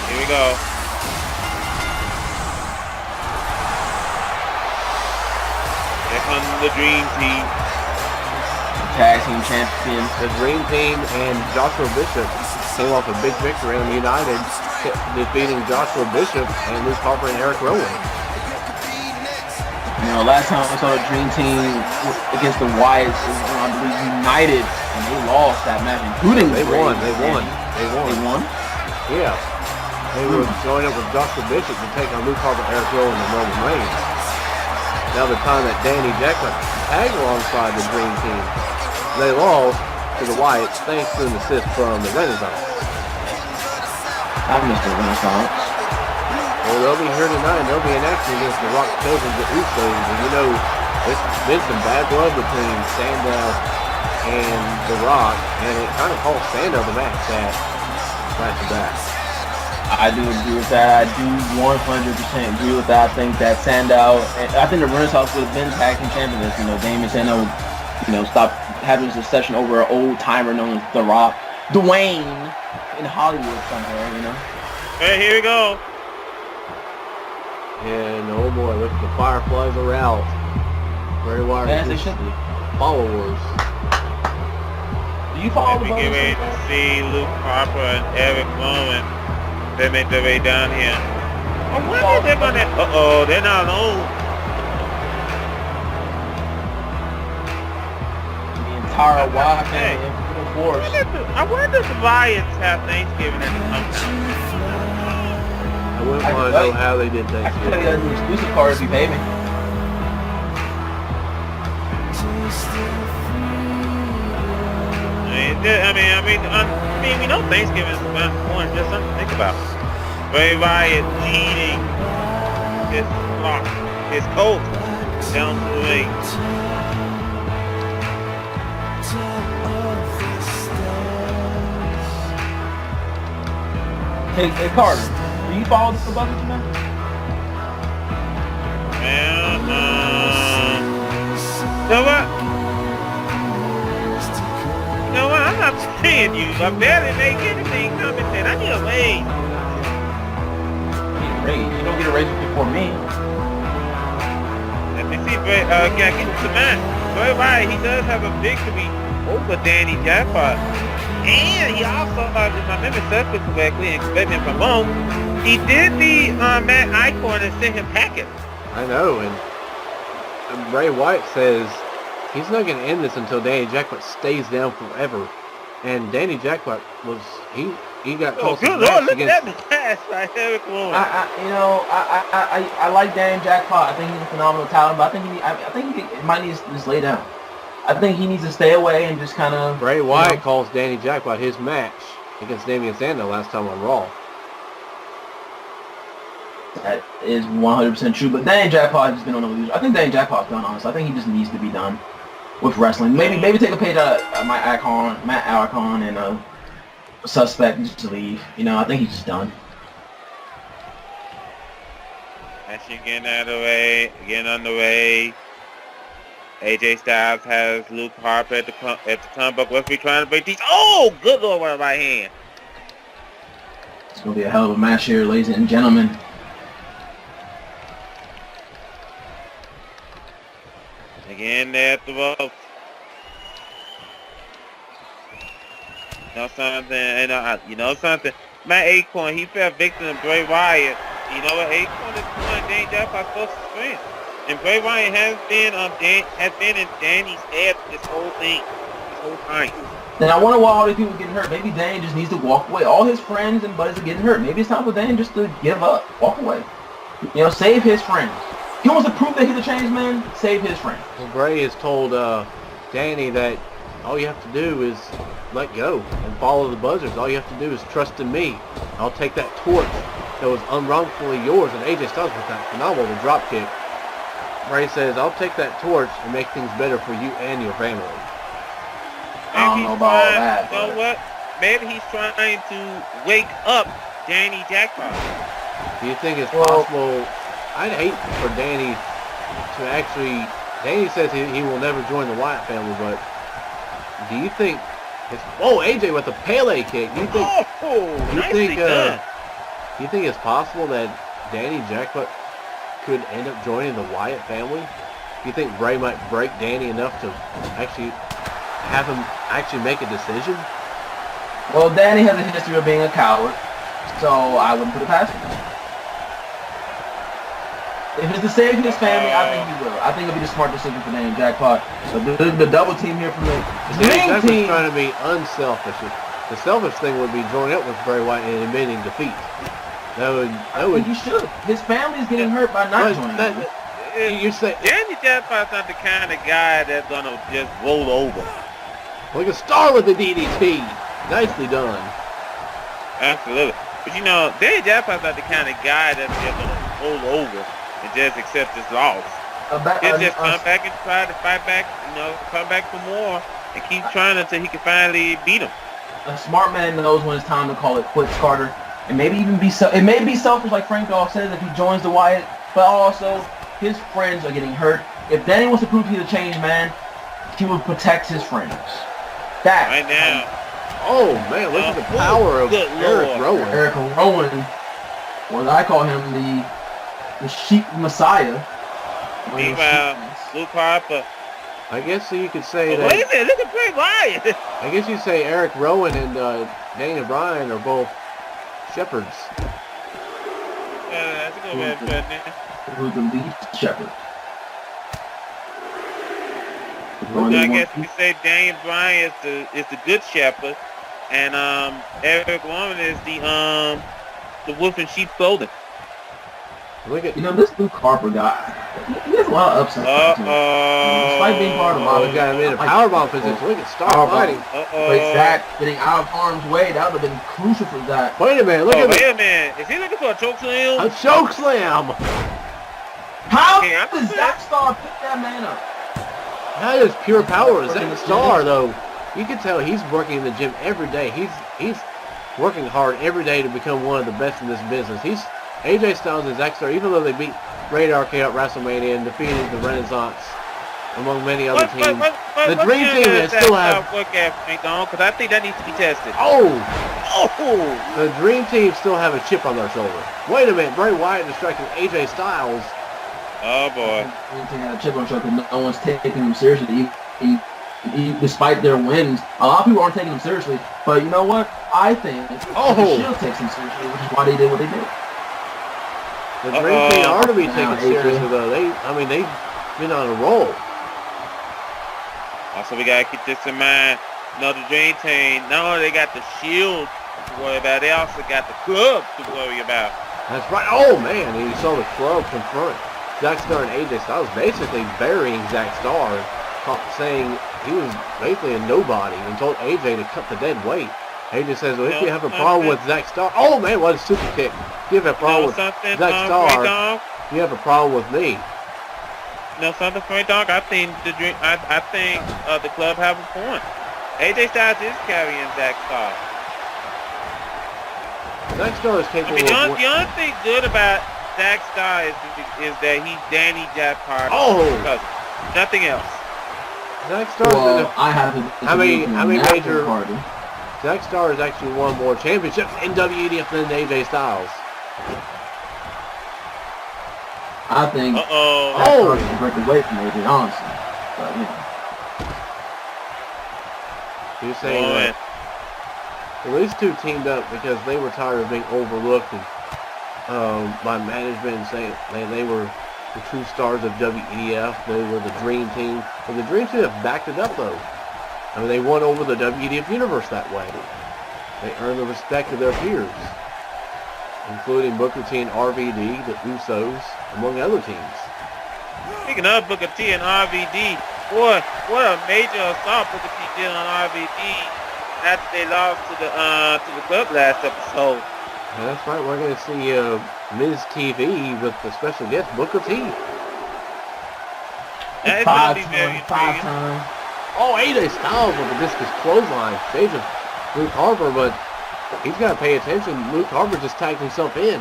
S2: Here we go. Here comes the Dream Team.
S3: Tag team champions.
S1: The Dream Team and Joshua Bishop came off a big victory on United, defeating Joshua Bishop and Luke Harper and Eric Rowan.
S3: You know, last time we saw the Dream Team against the Wyatts, I believe United, and they lost that match, including
S1: They won.
S3: They won?
S1: Yeah. They were joining up with Joshua Bishop to take on Luke Harper, Eric Rowan, and Roman Reigns. Now the time that Danny Jackpot tagged alongside the Dream Team, they lost to the Wyatts thanks to an assist from the Renaissance.
S3: I missed the Renaissance.
S1: Well, they'll be here tonight, and they'll be in action against the Rock Cousins at Usos. And you know, there's been some bad blood between Sandow and The Rock, and it kind of cost Sandow the match at Back to Back.
S3: I do agree with that. I do 100% agree with that. I think that Sandow, I think the Renaissance would have been tag team champions. You know, Damon Sandow, stopped having this session over an old timer known as The Rock, Dwayne, in Hollywood somewhere.
S2: Hey, here we go.
S1: And oh boy, look, the Fireflies are out. Bray Wyatt
S3: As they should be.
S1: Followers.
S3: Do you follow the
S2: We get ready to see Luke Harper and Eric Rowan. They make their way down here. I wonder if they're gonna. They're not alone.
S3: The entire Wyatt family in full force.
S2: I wonder if the Wyatts have Thanksgiving at the hometown.
S1: I wouldn't want to know how they did
S3: I can tell you
S1: Thanksgiving.
S3: an exclusive card if you pay me.
S2: We know Thanksgiving is important, just something to think about. Bray Wyatt leading his flock, his cult, down to the ring.
S3: Hey Carter, do you follow the bucket tonight?
S2: You know what? I'm not paying you. I barely make anything coming in. I need a wage.
S3: raise. You don't get a raise before me.
S2: Let me see, can I keep the man? Bray Wyatt, he does have a victory over Danny Jackpot. And he also, if my memory serves me correctly, and correct me if I'm wrong, he did the Matt Icon and sent him packing.
S1: I know, and Bray Wyatt says he's not going to end this until Danny Jackpot stays down forever. And Danny Jackpot was, he got close
S2: good Lord, look at that pass by Eric Rowan.
S3: I like Danny Jackpot. I think he's a phenomenal talent, but I think he might need to just lay down. I think he needs to stay away and just kind of...
S1: Bray Wyatt calls Danny Jackpot his match against Damian Sandow last time on Raw.
S3: That is 100% true, but Danny Jackpot has been on a loser. I think Danny Jackpot's done, honestly. I think he just needs to be done with wrestling. Maybe take a page out of Matt Icon and Suspect just to leave. I think he's just done.
S2: Actually getting out of the way, getting on the way. AJ Styles has Luke Harper at the turnbuckle. Referee trying to break these. Oh, good Lord, what a right hand.
S3: It's going to be a hell of a match here, ladies and gentlemen.
S2: Again, there at the ropes. You know something? Matt Acorn, he fell victim to Bray Wyatt. You know what? Acorn is one of Danny Jackpot's closest friends. And Bray Wyatt has been in Danny's head this whole time.
S3: Then I wonder why all these people are getting hurt. Maybe Danny just needs to walk away. All his friends and buddies are getting hurt. Maybe it's time for Danny just to give up, walk away. Save his friends. He wants to prove that he's a changed man. Save his friends.
S1: Well, Bray has told Danny that all you have to do is let go and follow the buzzards. All you have to do is trust in me. I'll take that torch that was unwrongfully yours. And AJ Styles with that phenomenal drop kick. Bray says, I'll take that torch and make things better for you and your family.
S3: I don't know about all that.
S2: You know what? Maybe he's trying to wake up Danny Jackpot.
S1: Do you think it's possible? I'd hate for Danny to actually... Danny says he will never join the Wyatt family, but do you think... AJ with a Pele kick. Do you think... do you think it's possible that Danny Jackpot could end up joining the Wyatt family? Do you think Bray might break Danny enough to actually have him actually make a decision?
S3: Well, Danny has a history of being a coward, so I wouldn't put it past him. If it's to save his family, I think he will. I think it'll be the smart decision for Danny Jackpot. So the double team here from the
S1: Danny Jackpot's trying to be unselfish. The selfish thing would be joining up with Bray Wyatt and admitting defeat. That would.
S3: You should. His family's getting hurt by not joining.
S1: You say
S2: Danny Jackpot's not the kind of guy that's gonna just roll over.
S1: Like a star with the DDT. Nicely done.
S2: Absolutely. But Danny Jackpot's not the kind of guy that's just gonna roll over and just accept his loss. He'll just come back and try to fight back. Come back for more and keep trying until he can finally beat him.
S3: A smart man knows when it's time to call it quits, Carter. And maybe even it may be selfish, like Frank Dolph says, if he joins the Wyatt, but also his friends are getting hurt. If Danny wants to prove he's a changed man, he will protect his friends. That
S2: right now.
S1: Oh man, look at the power of Eric Rowan.
S3: Eric Rowan, or I call him the Sheep Messiah.
S2: Meanwhile, Luke Harper.
S1: I guess you could say that.
S2: Wait a minute, look at Bray Wyatt.
S1: I guess you say Eric Rowan and Daniel Bryan are both shepherds.
S2: That's a good way of putting it.
S3: Who's the lead shepherd?
S2: I guess we say Daniel Bryan is the good shepherd, and Eric Rowan is the wolf in sheep clothing.
S1: Look at
S3: this Luke Harper guy. He has a lot of upsets. Despite being part of the
S1: got him in a powerbomb position. Look at Star fighting.
S3: But Zach getting out of harm's way, that would have been crucial for Zach.
S1: Wait a minute, look at
S2: Wait a minute. Is he looking for a choke slam?
S1: A choke slam.
S3: How does Zach Star pick that man up?
S1: That is pure power. Zach Star, though, you can tell he's working in the gym every day. He's working hard every day to become one of the best in this business. AJ Styles and Zack Star, even though they beat Rated RK at WrestleMania and defeated the Renaissance, among many other teams, the Dream Team still have...
S2: Because I think that needs to be tested.
S1: Oh!
S2: Oh!
S1: The Dream Team still have a chip on their shoulder. Wait a minute, Bray Wyatt distracting AJ Styles.
S2: Oh boy.
S3: Dream Team had a chip on their shoulder. No one's taking them seriously. Despite their wins, a lot of people aren't taking them seriously. But you know what? I think the Shield takes them seriously, which is why they did what they did.
S1: The Dream Team are to be taken seriously, though. They've been on a roll.
S2: Also, we gotta keep this in mind. No, the Dream Team, not only they got the Shield to worry about, they also got the club to worry about.
S1: That's right. Oh man, and you saw the club confront Zack Starr and AJ Styles, basically burying Zack Starr, saying he was basically a nobody, and told AJ to cut the dead weight. AJ says, well, if you have a problem with Zack Starr, oh man, what a super kick. If you have a problem with Zack Starr, you have a problem with me.
S2: No, something for me, dog. I think the club have a point. AJ Styles is carrying Zack Starr.
S1: Zack Starr is capable
S2: the only thing good about Zack Starr is that he's Danny Jack Carter.
S1: Oh!
S2: Nothing else.
S1: Zack Starr.
S3: I haven't.
S1: How many major? Zack Starr has actually won more championships in WEDF than AJ Styles.
S3: I think. Zack Starr can break away from AJ, honestly. But
S1: You're saying that these two teamed up because they were tired of being overlooked by management and saying they were the true stars of WEDF. They were the Dream Team. And the Dream Team have backed it up, though. I mean, they won over the WEDF Universe that way. They earned the respect of their peers, including Booker T and RVD, the Usos, among other teams.
S2: Speaking of Booker T and RVD, boy, what a major assault Booker T did on RVD after they lost to the club last episode.
S1: Yeah, that's right. We're going to see Ms. TV with the special guest Booker T.
S2: That is going to be very intriguing.
S1: Oh, AJ Styles with the discus clothesline. Stage of Luke Harper, but he's got to pay attention. Luke Harper just tagged himself in.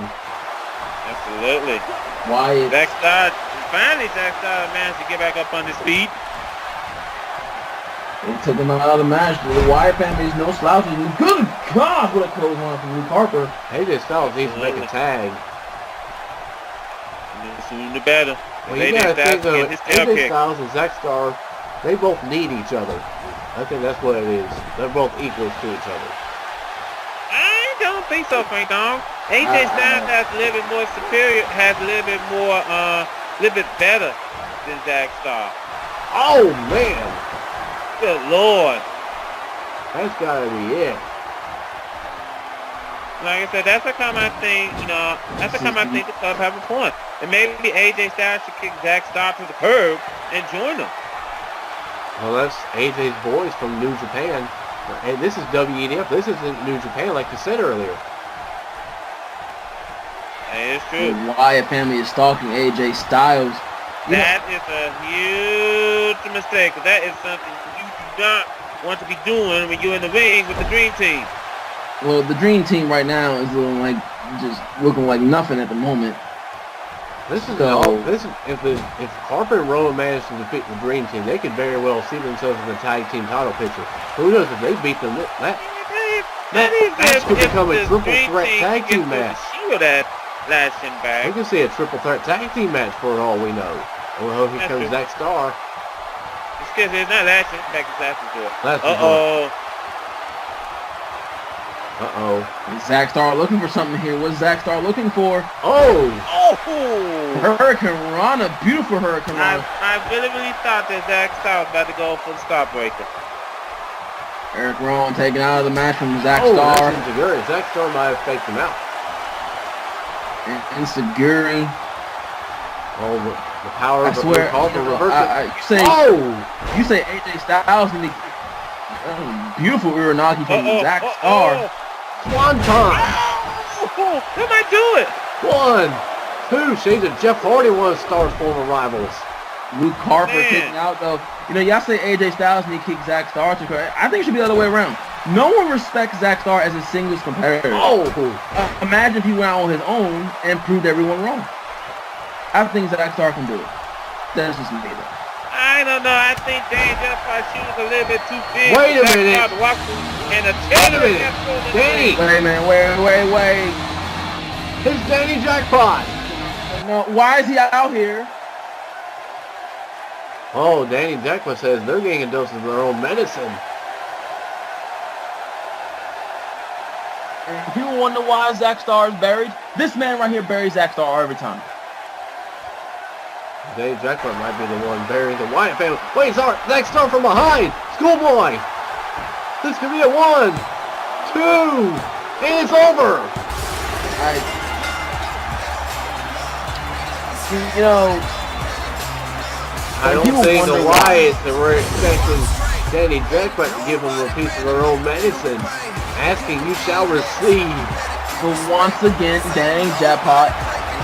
S2: Absolutely.
S3: Wyatt.
S2: Finally Zack Starr managed to get back up on his feet.
S3: They took him out of the match. The Wyatt family is no slouches. Good God, what a clothesline from Luke Harper.
S1: AJ Styles needs to make a tag.
S2: The sooner the better.
S1: Well, you got to think though, AJ Styles and Zack Starr, they both need each other. I think that's what it is. They're both equals to each other.
S2: I don't think so, Frank Dong. AJ Styles has a little bit more superior, has a little bit more, little bit better than Zack Starr.
S1: Oh man!
S2: Good Lord.
S1: That's gotta be it.
S2: Like I said, that's the time I think, that's the time I think the club have a point. And maybe AJ Styles should kick Zack Starr to the curb and join them.
S1: Well, that's AJ's boys from New Japan. And this is WEDF. This isn't New Japan like you said earlier.
S2: That is true.
S3: The Wyatt family is stalking AJ Styles.
S2: That is a huge mistake. That is something you do not want to be doing when you're in the ring with the Dream Team.
S3: Well, the Dream Team right now is looking like nothing at the moment.
S1: If Harper and Rowan manage to defeat the Dream Team, they could very well see themselves in the tag team title picture. Who knows if they beat them? That could become a triple threat tag team match.
S2: Lashing Back.
S1: We can see a triple threat tag team match for all we know. Well, here comes Zack Starr.
S2: It's not Lashing Back, it's Lashing Door.
S3: Uh-oh. Is Zack Starr looking for something here? What's Zack Starr looking for?
S1: Oh!
S3: Hurricane Rana. Beautiful Hurricane Rana.
S2: I really thought that Zack Starr was about to go for the Starbreaker.
S3: Eric Rowan taken out of the match from Zack Starr.
S1: Zack Starr might have faked him out.
S3: And Seguri.
S1: Oh, the power of the reversal.
S3: You say AJ Styles and the beautiful Uranagi from Zack Starr.
S1: Swanton.
S2: They might do it.
S1: 1, 2. Shades of Jeff Hardy, one of Starr's former rivals.
S3: Luke Harper kicking out though. Y'all say AJ Styles and he kicked Zack Starr to her. I think it should be the other way around. No one respects Zack Starr as a singles competitor. Imagine if he went out on his own and proved everyone wrong. I think Zack Starr can do it. That's just me though.
S2: I I don't know. I think Danny Jackpot shoes a little bit too big.
S1: Wait a minute.
S2: And a
S1: minute. Danny.
S3: Wait a minute. Wait.
S1: It's Danny Jackpot.
S3: No, why is he out here?
S1: Oh, Danny Jackpot says they're getting a dose of their own medicine.
S3: And people wonder why Zack Starr is buried. This man right here buries Zack Starr every time.
S1: Danny Jackpot might be the one burying the Wyatt family. Wait, sorry, Zack Starr from behind. Schoolboy. This could be a 1, 2, and it's over.
S3: You know,
S1: I don't think the Wyatts were expecting Danny Jackpot to give them a piece of their own medicine. Asking, you shall receive.
S3: But once again, Danny Jackpot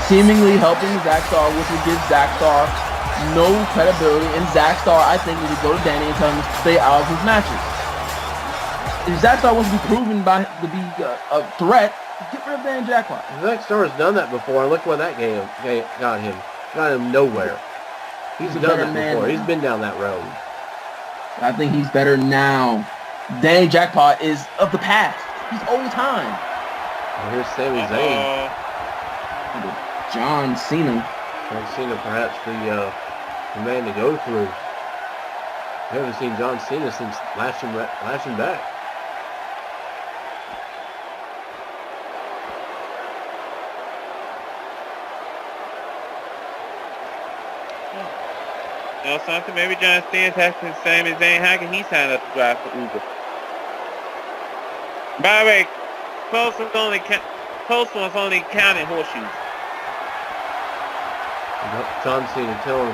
S3: seemingly helping Zack Starr, which would give Zack Starr no credibility. And Zack Starr, I think, need to go to Danny and tell him to stay out of his matches. If Zack Starr wants to be proven to be a threat, get rid of Danny Jackpot.
S1: Zack Starr has done that before, and look what that got him. Got him nowhere. He's done that before. He's been down that road.
S3: I think he's better now. Danny Jackpot is of the past. He's old time.
S1: Well, here's Sami Zayn.
S3: John Cena.
S1: John Cena, perhaps the man to go through. I haven't seen John Cena since Lashing Back.
S2: You know something? Maybe John Cena's asking Sami Zayn, how can he sign up to drive for Uber? By the way, close ones only counted horseshoes.
S1: John Cena telling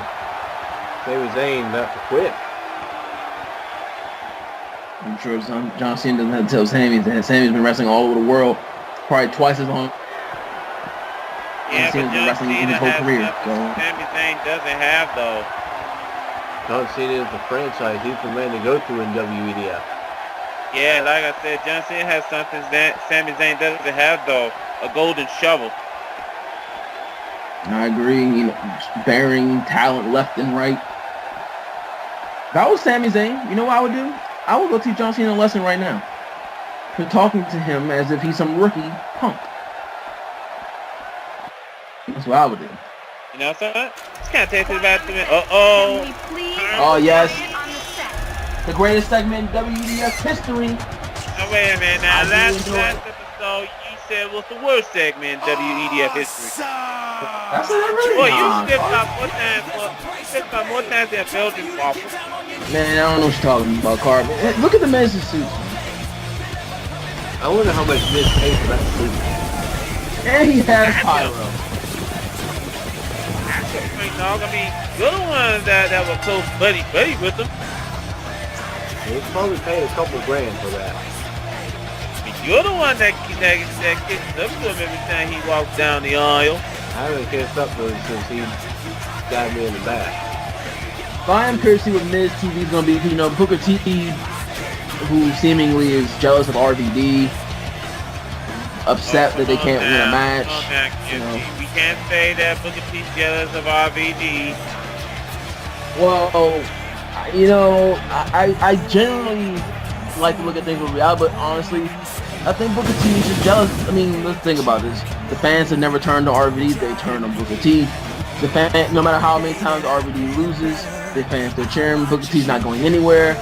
S1: Sami Zayn not to quit.
S3: I'm sure John Cena doesn't have to tell Sami that Sami's been wrestling all over the world, probably twice as long.
S2: Yeah, but John Cena has
S3: career.
S2: Sami Zayn doesn't have though.
S1: John Cena is the franchise. He's the man to go to in WEDF.
S2: Yeah, like I said, John Cena has something that Sami Zayn doesn't have though, a golden shovel.
S3: I agree, you know, burying talent left and right. If I was Sami Zayn, you know what I would do? I would go teach John Cena a lesson right now. For talking to him as if he's some rookie punk. That's what I would do.
S2: You know what I'm saying? It's kind of tasty about to me. Uh-oh.
S3: Oh, yes. The greatest segment in WEDF history.
S2: Now, wait a minute. Now, last episode, you said was the worst segment in WEDF history.
S3: That's it,
S2: Boy, you skipped out more times than Belgian waffles.
S3: Man, I don't know what you're talking about, Carl. Look at the men's suits.
S1: I wonder how much Miz paid for that suit.
S3: And he has pyro.
S2: Dog. I mean, you're the ones that were close buddy with them.
S1: He's probably paid a couple grand for that.
S2: I mean, you're the one that kisses up to him every time he walks down the aisle.
S1: I haven't kissed up to him since he got me in the back.
S3: If I am curious to see what Miz TV is going to be, you know, Booker T, who seemingly is jealous of RVD, upset that they can't win a match.
S2: We can't say that Booker T's jealous of RVD.
S3: Well, you know, I generally like to look at things with reality, but honestly, I think Booker T is just jealous. I mean, let's think about this. The fans have never turned to RVD, they turned on Booker T. The fan, no matter how many times RVD loses, the fans still cheer him. Booker T's not going anywhere.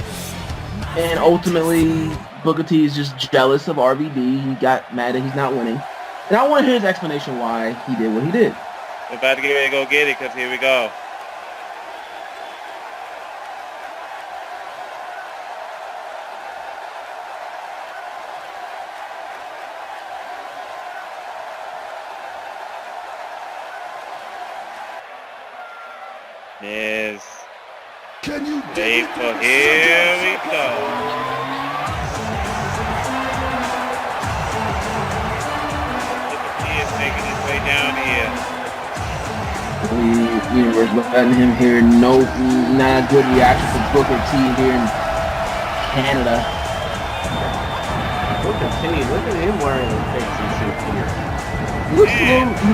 S3: And ultimately, Booker T is just jealous of RVD. He got mad that he's not winning. And I want to hear his explanation why he did what he did.
S2: We're about to get ready to go get it, because here we go. Yes.
S4: Can you
S2: wait for here we go. He is making his way down here.
S3: The Universe letting him hear not a good reaction from Booker T here in Canada.
S1: Booker T, look at him wearing a fancy suit here.
S3: He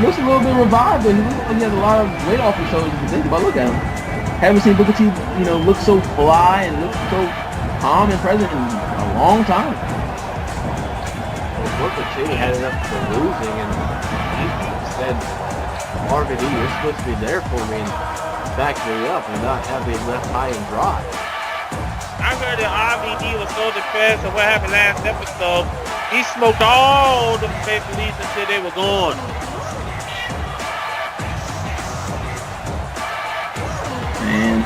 S3: looks a little bit revived, and he looks like he has a lot of weight off his shoulders if you think about it. Look at him. Haven't seen Booker T, you know, look so fly and look so calm and present in a long time.
S1: Well, Booker T had enough for losing, and he said, RVD, you're supposed to be there for me and back me up and not have me left high and dry.
S2: I heard that RVD was so depressed at what happened last episode, he smoked all the Maple Leafs until they were gone.
S3: Man.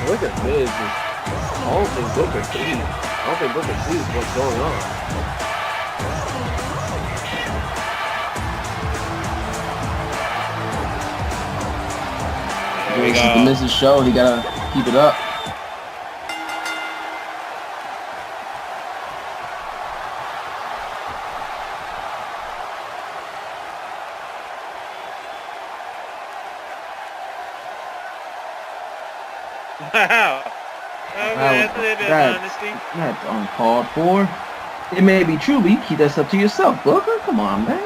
S1: Look at Miz. I don't think Booker sees what's going on.
S3: This is the Miz's show. He gotta keep it up.
S2: Wow.
S3: That's uncalled for. It may be true, but you keep that stuff to yourself, Booker. Come on, man.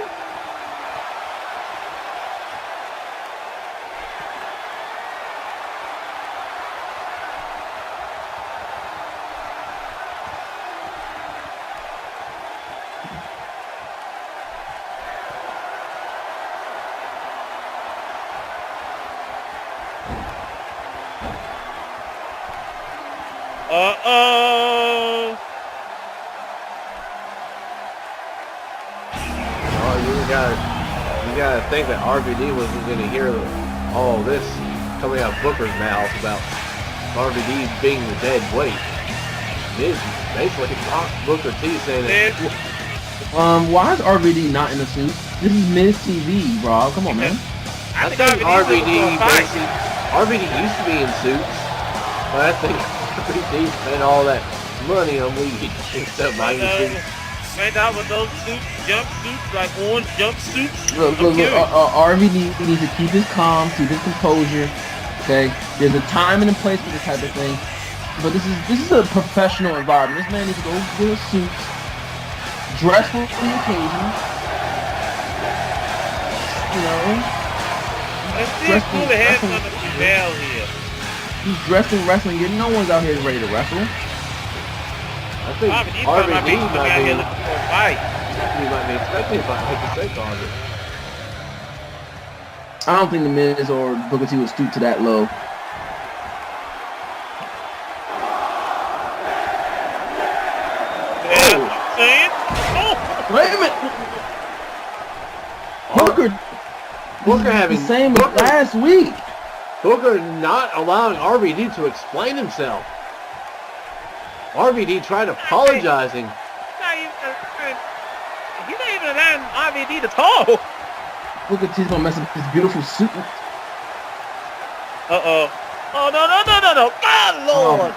S2: Uh-oh.
S1: Oh, you gotta think that RVD wasn't gonna hear all this coming out of Booker's mouth about RVD being the dead weight. Miz basically mocked Booker T saying that.
S3: Why is RVD not in the suit? This is Miz TV, Rob. Come on, man.
S1: I think RVD used to be in suits, but I think RVD spent all that money on weed and stuff.
S2: Right out with those suits, jumpsuits, like orange jumpsuits.
S3: Look, RVD needs to keep his calm, keep his composure. Okay, there's a time and a place for this type of thing, but this is a professional environment. This man needs to go get a suit, dress for the occasion. You know,
S2: let's see cool the heads on the bell here.
S3: He's dressed in wrestling. No one's out here ready to wrestle.
S1: I think RVD might be
S2: looking for a fight.
S1: He might be expecting if I make a mistake on it.
S3: I don't think the Miz or Booker T would stoop to that low. Wait a minute! Booker having the same as last week.
S1: Booker not allowing RVD to explain himself. RVD tried apologizing.
S2: He's not even allowing RVD to talk.
S3: Booker T's gonna mess up his beautiful suit.
S2: Uh-oh. Oh, no. God, Lord.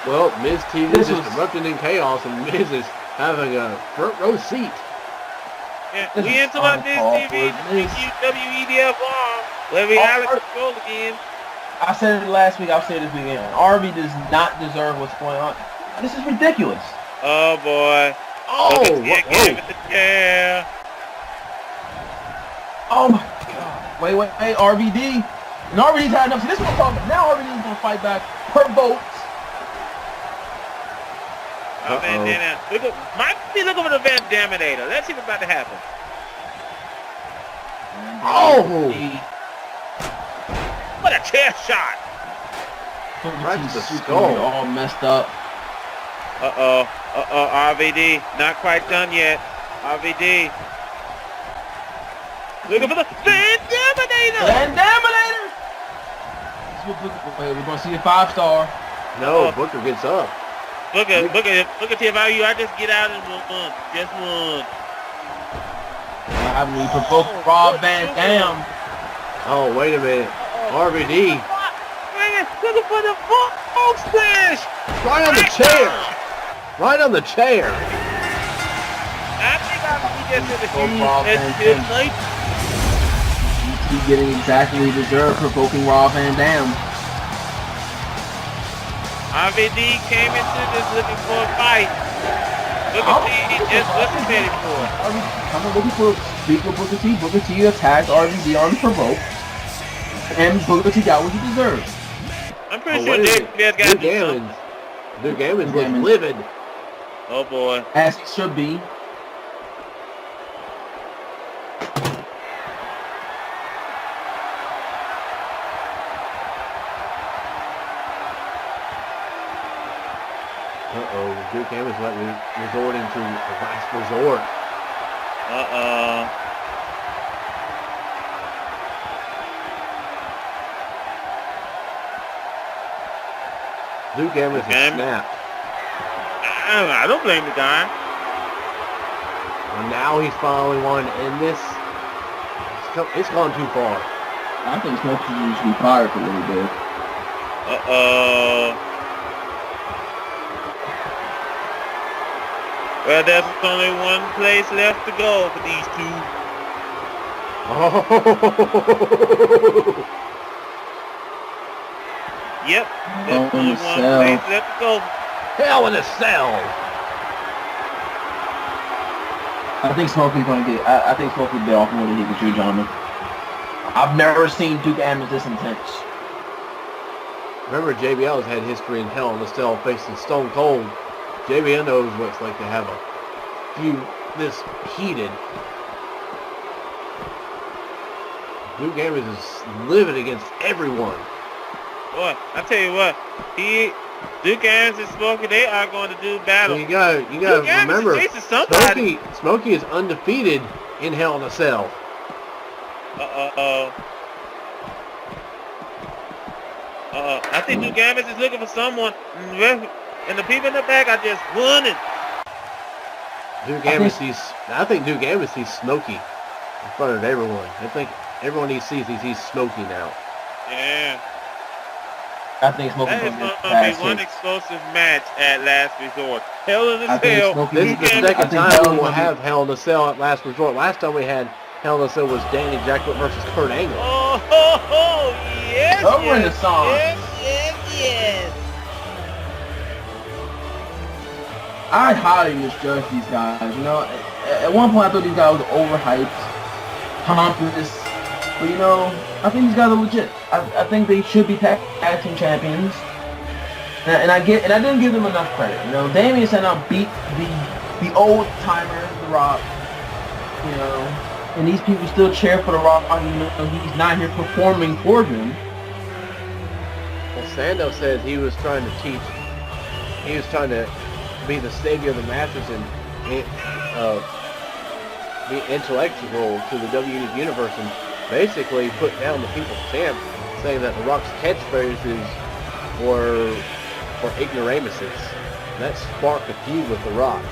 S1: Well, Miz TV is just erupting in chaos, and Miz is having a front row seat.
S2: Yeah, we interrupt Miz TV to WEDF where we have control again.
S3: I said it last week, I'll say it this weekend. RV does not deserve what's going on. This is ridiculous.
S2: Oh, boy.
S1: Oh,
S2: yeah.
S3: Oh, my God. Wait, RVD. And RVD's had enough. See, this is what I'm talking about. Now RVD's going to fight back per vote.
S2: Might be looking for the Van Daminator. Let's see what's about to happen.
S1: Oh!
S2: What a chair shot!
S1: Right to the skull.
S3: All messed up.
S2: RVD. Not quite done yet. RVD. Looking for the Van Daminator!
S3: Van Daminator! We're going to see a 5-star.
S1: No, Booker gets up.
S2: Booker, if I were you, I just get out and one. Just one.
S3: I mean, provoke RAW Van Dam.
S1: Oh, wait a minute. RVD.
S2: Looking for the Hulk splash.
S1: Right on the chair. Right on the chair.
S2: I think he just hit a huge night.
S3: He's getting exactly what he deserved, provoking RAW Van Dam.
S2: RVD came into this looking for a fight. Booker T just wasn't ready for it.
S3: I'm looking for Booker T. Booker T attacked RVD on provoke. And Booker T got what he deserved.
S2: I'm pretty sure JBL's got to do something.
S1: Duke Gammons was livid.
S2: Oh boy.
S3: As he should be.
S1: Uh-oh, Duke Gammons might be resorting to the last resort. Duke Gammons has snapped.
S2: I don't blame the guy.
S1: And now he's finally one in this. It's gone too far.
S3: I think Smokey should be fired for what he did.
S2: Well, there's only one place left to go for these two. Yep, there's only one place left to go.
S1: Hell in a Cell.
S3: I think Smokey's gonna get. I think Smokey will be off more than he can chew, gentlemen. I've never seen Duke Gammons this intense.
S1: Remember, JBL has had history in Hell in a Cell facing Stone Cold. JBL knows what it's like to have a few this heated. Duke Gammons is livid against everyone.
S2: Boy, I tell you what, Duke Gammons and Smokey, they are going to do battle.
S1: So you gotta remember, Smokey is undefeated in Hell in a Cell.
S2: I think Duke Gammons is looking for someone, and the people in the back are just running.
S1: I think Duke Gammons sees Smokey in front of everyone. I think everyone he sees Smokey now.
S2: Yeah.
S3: I think Smokey
S2: that is going to be one explosive match at Last Resort. Hell in a Cell.
S1: This is the second time we will have Hell in a Cell at Last Resort. Last time we had Hell in a Cell was Danny Jacklett versus Kurt Angle.
S2: Oh, yes.
S3: Over in the song.
S2: Yes.
S3: I highly misjudge these guys. You know, at one point I thought these guys were overhyped, pompous. But you know, I think these guys are legit. I think they should be tag team champions. And I didn't give them enough credit. You know, Damien Sandow beat the old timer, The Rock. You know, and these people still cheer for The Rock. You know, he's not here performing for them.
S1: Well, Sandow says he was trying to be the savior of the masses and be intellectual to the WEDF Universe and basically put down the people's champ, saying that The Rock's catchphrases were for ignoramuses. That sparked a feud with The Rock.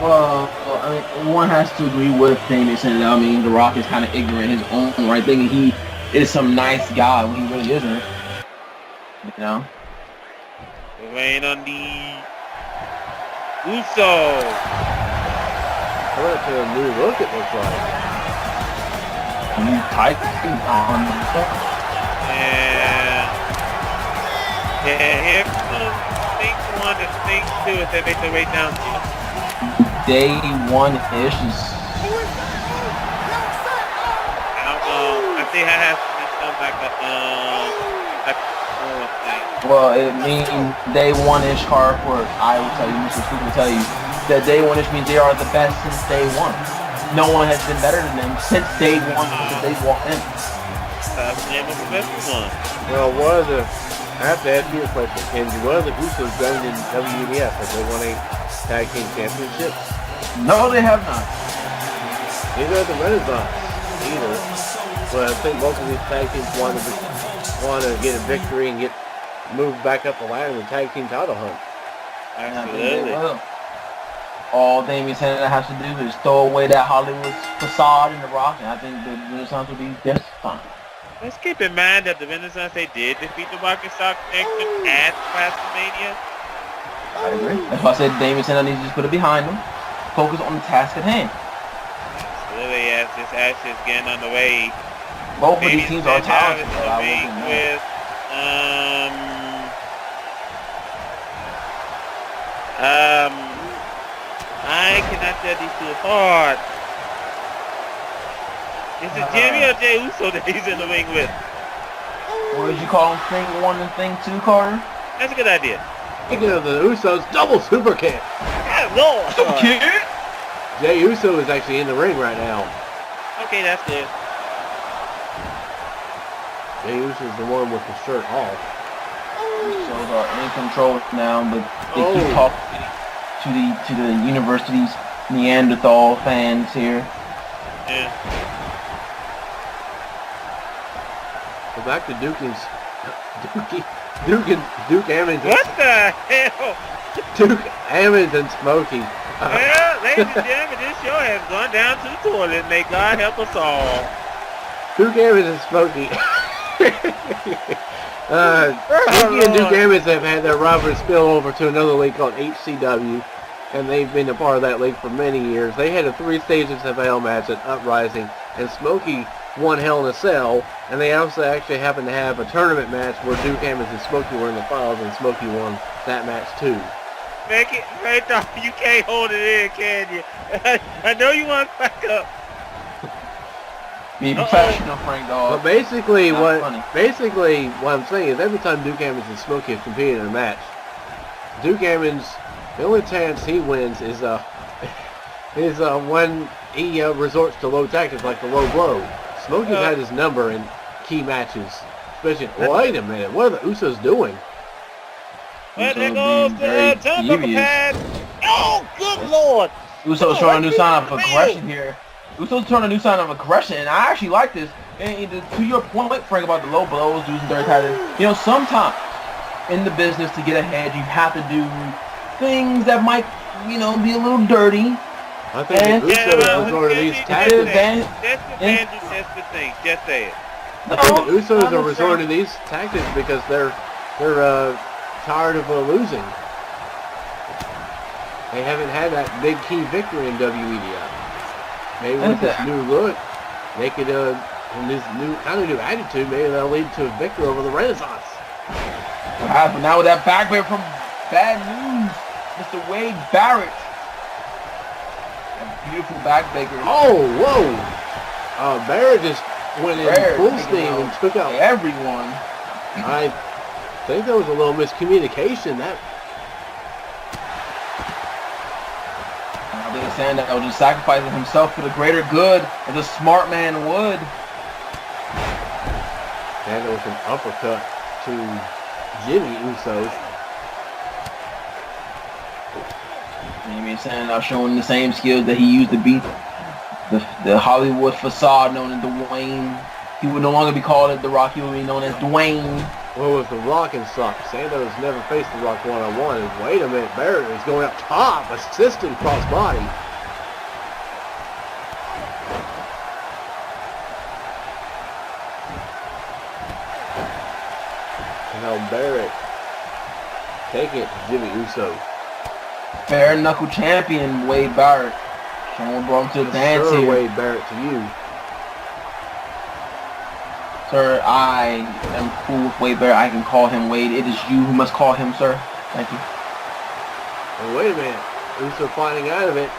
S3: Well, I mean, one has to agree with Damien Sandow. I mean, The Rock is kind of ignorant in his own right, thinking he is some nice guy when he really isn't. You know?
S2: Rain on the Uso.
S1: I went to a new look, it looks like.
S3: New type on the stuff.
S2: Yeah, here comes thing 1 and thing 2 as they make their way down to
S3: Day 1-ish is...
S2: I don't know. I think I have to do something like a thing.
S3: Well, it means Day 1-ish card for, I will tell you, Mr. Scoop will tell you, that Day 1-ish means they are the best since Day 1. No one has been better than them since Day 1 since they walked in.
S2: That's the name of the best one.
S1: Well, I have to ask you a question, Kenji. What are the Usos done in WEDF? Have they won a tag team championship?
S3: No, they have not.
S1: Neither are the Renaissance either. But I think both of these tag teams want to get a victory and get moved back up the ladder in the tag team title hunt.
S2: Absolutely.
S3: All Damien Sandow has to do is throw away that Hollywood facade in The Rock, and I think the Renaissance will be just fine.
S2: Let's keep in mind that the Renaissance, they did defeat the Rock and Sock Connection at WrestleMania.
S3: I agree. That's why I said Damien Sandow needs to just put it behind him. Focus on the task at hand.
S2: Absolutely, as this action is getting underway.
S3: Both of these teams are talented.
S2: I cannot tell these two apart. Is it Jimmy or Jey Uso that he's in the ring with?
S3: What did you call them? Thing 1 and Thing 2, Carter?
S2: That's a good idea.
S1: Speaking of the Usos, double super kick.
S2: Yeah, Lord.
S3: Super kick?
S1: Jey Uso is actually in the ring right now.
S2: Okay, that's good.
S1: Jey Uso is the one with the shirt off.
S3: Usos are in control now, but they keep talking to the university's Neanderthal fans here.
S2: Yeah.
S1: Go back to Duke Ammons.
S2: What the hell?
S1: Duke Ammons and Smokey.
S2: Well, ladies and gentlemen, this show has gone down to the toilet. May God help us all.
S1: Duke Ammons and Smokey. Smokey and Duke Ammons have had their rivalry spill over to another league called HCW, and they've been a part of that league for many years. They had a 3 stages of hell match at Uprising, and Smokey won Hell in a Cell, and they also actually happened to have a tournament match where Duke Ammons and Smokey were in the finals, and Smokey won that match too.
S2: Make it right off. You can't hold it in, can you? I know you want to crack up.
S3: Be professional, Frank Dawg.
S1: But basically what I'm saying is every time Duke Ammons and Smokey have competed in a match, Duke Ammons, the only chance he wins is when he resorts to low tactics like the low blow. Smokey's had his number in key matches, especially. Wait a minute, what are the Usos doing?
S2: Well, there goes the turnbuckle pad. Oh, good Lord!
S3: Usos showing a new sign of aggression here. Usos showing a new sign of aggression, and I actually like this. And to your point, Frank, about the low blows, doing some dirty tactics. You know, sometimes in the business to get ahead, you have to do things that might, be a little dirty.
S1: I think the Usos resort to these tactics.
S2: That's the thing. Just say it.
S1: I think the Usos are resorting to these tactics because they're tired of losing. They haven't had that big key victory in WEDF. Maybe with this new look, they could, and this new attitude, maybe that'll lead to a victory over the Renaissance.
S3: But now with that backbreaker from Bad News, Mr. Wade Barrett. A beautiful backbreaker.
S1: Oh, whoa! Barrett just went in full steam and took out
S3: everyone.
S1: I think there was a little miscommunication.
S3: Sandow just sacrificing himself for the greater good, as a smart man would.
S1: Sandow with an uppercut to Jimmy Uso.
S3: Jimmy Sandow showing the same skills that he used to beat the Hollywood facade known as Dwayne. He would no longer be called The Rock, he would be known as Dwayne.
S1: Well, with the Rock and suck, Sandows never faced the Rock one-on-one. And wait a minute, Barrett is going up top, assisting cross-body. And now Barrett taking it to Jimmy Uso.
S3: Bare knuckle champion Wade Barrett. Someone brought him to the dance here.
S1: Wade Barrett to you.
S3: Sir, I am cool with Wade Barrett. I can call him Wade. It is you who must call him, sir. Thank you.
S1: Oh, wait a minute. Uso finding out of it.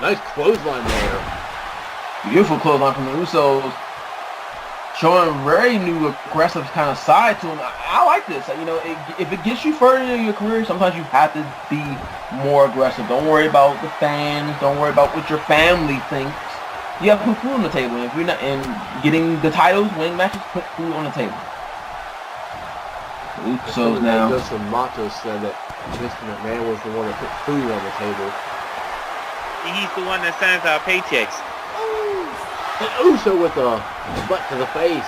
S1: Nice clothesline there.
S3: Beautiful clothesline from the Usos. Showing a very new aggressive kind of side to him. I like this. If it gets you further in your career, sometimes you have to be more aggressive. Don't worry about the fans. Don't worry about what your family thinks. You have to put food on the table. If you're not in getting the titles, winning matches, put food on the table. The Usos now.
S1: Justin Matos said that Mr. McMahon was the one that put food on the table.
S2: He's the one that signs our paychecks.
S1: And Uso with a butt to the face.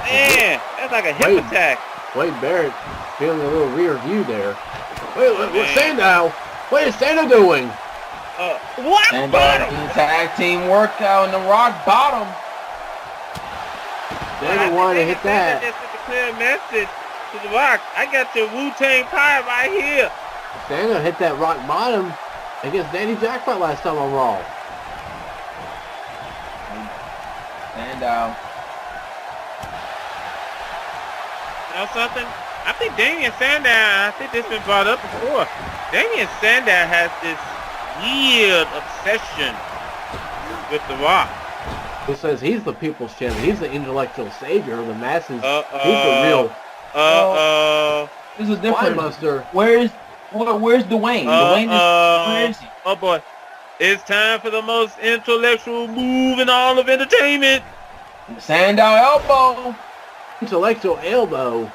S2: Yeah, that's like a hip attack.
S1: Wade Barrett feeling a little rear view there. What's Sandow? What is Sandow doing?
S2: What?
S3: And tag team workout in the rock bottom.
S1: Sandow wanted to hit that.
S2: That's a clear message to the Rock. I got your Wu-Tang pie right here.
S1: Sandow hit that rock bottom against Danny Jackpot last time on Raw.
S3: Sandow.
S2: You know something? I think Damian Sandow, I think this has been brought up before. Damian Sandow has this weird obsession with The Rock.
S1: Who says he's the people's champion. He's the intellectual savior of the masses. He's the real.
S3: This is different.
S1: Buster.
S3: Where's Dwayne? Dwayne is, where is he?
S2: Oh boy. It's time for the most intellectual move in all of entertainment.
S3: Sandow elbow.
S1: Intellectual elbow.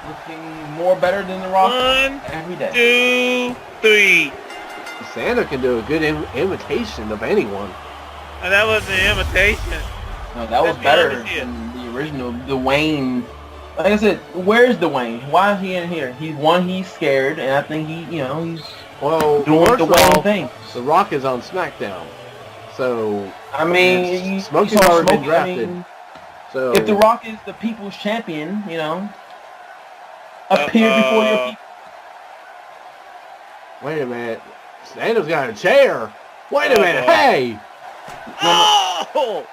S3: Looking more better than the Rock
S2: 1,
S3: every day.
S2: 2, 3.
S1: Santa can do a good imitation of anyone.
S2: And that was an imitation.
S3: No, that was better than the original Dwayne. Like I said, where's Dwayne? Why is he in here? He's scared, and I think he's doing the Dwayne thing.
S1: The Rock is on SmackDown, so
S3: I mean,
S1: Smokey's already been drafted. So
S3: if the Rock is the people's champion, appear before your people.
S1: Wait a minute, Santa's got a chair. Wait a minute, hey!
S2: Oh!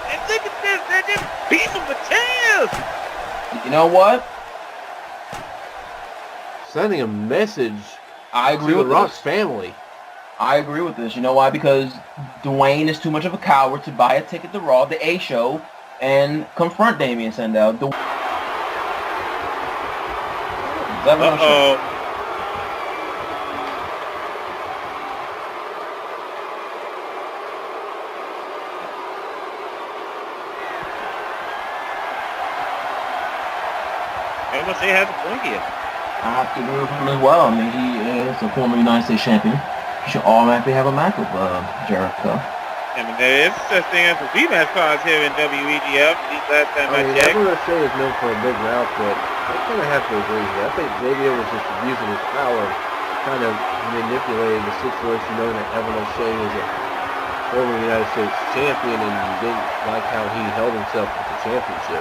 S2: And look at this, they're just beating the chairs!
S3: You know what?
S1: Sending a message
S3: I agree
S1: to
S3: with
S1: the Rock's
S3: this.
S1: family.
S3: I agree with this. You know why? Because Dwayne is too much of a coward to buy a ticket to Raw, the A show, and confront Damien Sandow.
S2: Uh-oh. They have a point here.
S3: I have to agree with him as well. I mean, he is a former United States champion. He should automatically have a match with Jericho.
S2: I mean, there is such thing as a rematch clause here in WEDF. Last time I checked.
S1: WWE is known for a big route, but I kind of have to agree here. I think JBL was just abusing his power, kind of manipulating the situation, knowing that Evan O'Shea was a former United States champion and didn't like how he held himself with the championship.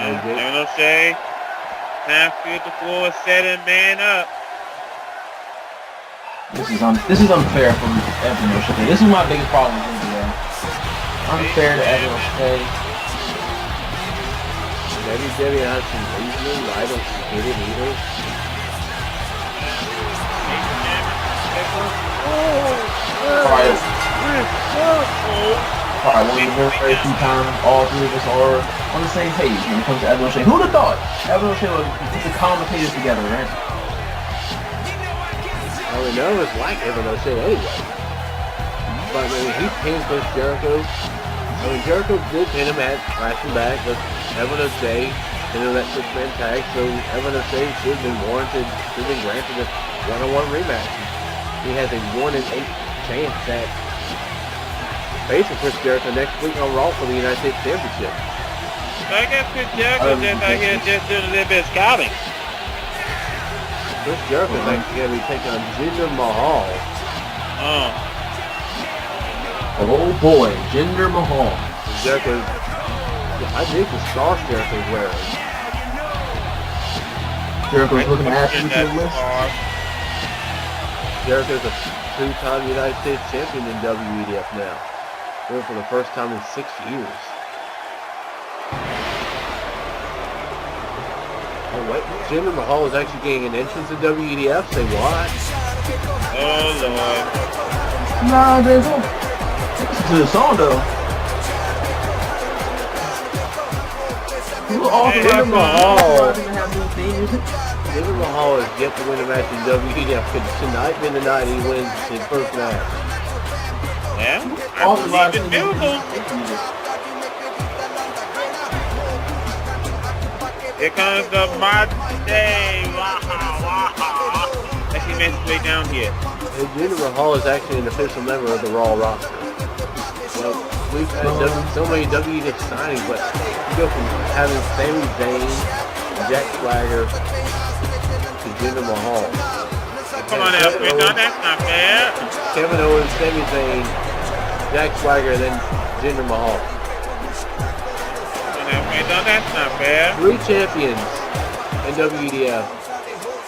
S2: Evan O'Shea, time to the floor, setting man up.
S3: This is unfair for Evan O'Shea. This is my biggest problem with JBL. Unfair to Evan O'Shea.
S1: WWE has some reasoning, I don't get it either.
S3: Alright, very few times, all three of us are on the same page when it comes to Evan O'Shea. Who'd have thought Evan O'Shea would put the commentators together, right?
S1: I mean, none of us like Evan O'Shea anyway. But I mean, he pinned Chris Jericho. I mean, Jericho did pin him at Lashing Back, but Evan O'Shea pinned him that 6-man tag, so Evan O'Shea should have been granted a one-on-one rematch. He has a 1-in-8 chance at facing Chris Jericho next week on Raw for the United States Championship.
S2: I guess Chris Jericho just out here just doing a little bit of scouting.
S1: Chris Jericho's actually going to be taking on Jinder Mahal.
S3: Oh boy, Jinder Mahal.
S1: Jericho, I think the scarf Jericho's wearing.
S3: Jericho's looking to add to the list.
S1: Jericho's a 2-time United States champion in WEDF now. Doing it for the first time in 6 years. Oh wait, Jinder Mahal is actually getting an entrance in WEDF? Say what?
S2: Oh Lord.
S3: Nah, there's no. Listen to the song though.
S1: Jinder Mahal. Jinder Mahal is yet to win a match in WEDF. Could tonight be the night he wins his first match?
S2: Yeah, I believe in miracles. Here comes the modern day. As he makes his way down here.
S1: And Jinder Mahal is actually an official member of the Raw roster. Well, we've had so many WEDF signings, but you go from having Sami Zayn, Jack Swagger, to Jinder Mahal.
S2: Come on now, Chris. No, that's not fair.
S1: Kevin Owens, Sami Zayn, Jack Swagger, then Jinder Mahal.
S2: No, that's not fair.
S1: 3 champions in WEDF.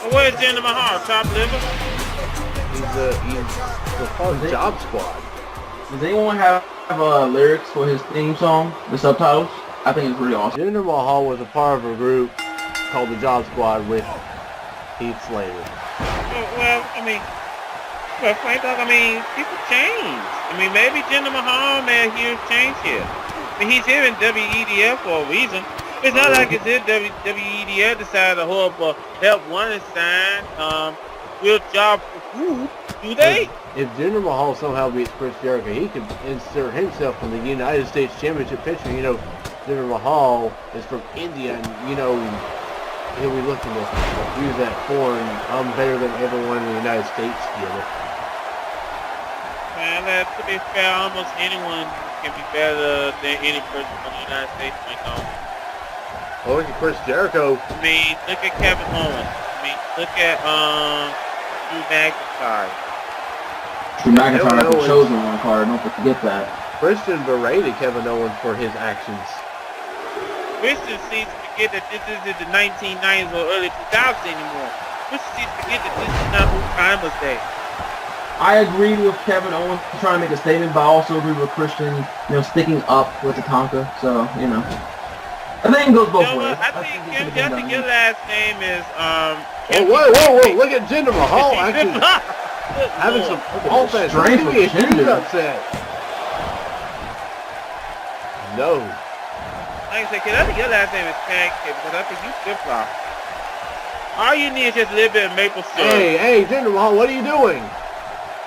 S2: Well, where's Jinder Mahal? Top liver?
S1: He's part of the Job Squad.
S3: Does anyone have lyrics for his theme song, the subtitles? I think it's pretty awesome.
S1: Jinder Mahal was a part of a group called the Job Squad with Heath Slater.
S2: Well, I mean, well, Frank Dog, I mean, people change. I mean, maybe Jinder Mahal may have huge change here. I mean, he's here in WEDF for a reason. It's not like it's here WEDF decided to hold up a help one sign, real job for who? Do they?
S1: If Jinder Mahal somehow beats Chris Jericho, he could insert himself in the United States Championship picture. You know, Jinder Mahal is from India, and you know, he'll be looking to use that foreign, I'm better than everyone in the United States together.
S2: Man, to be fair, almost anyone can be better than any person from the United States right now.
S1: Well, look at Chris Jericho.
S2: I mean, look at Kevin Owens. I mean, look at Drew McIntyre.
S3: Drew McIntyre had the chosen one card. Don't forget that.
S1: Christian berated Kevin Owens for his actions.
S2: Christian seems to forget that this isn't the 1990s or early 2000s anymore. Christian seems to forget that this is not who time was day.
S3: I agree with Kevin Owens trying to make a statement, but I also agree with Christian, you know, sticking up with the Tonka. So, you know, I think it goes both ways.
S2: I think your last name is
S1: Whoa! Look at Jinder Mahal actually having some offense. He's upset. No.
S2: Like I said, kid, I think your last name is Pancake because I think you flip-flop. All you need is just a little bit of maple syrup.
S1: Hey, Jinder Mahal, what are you doing?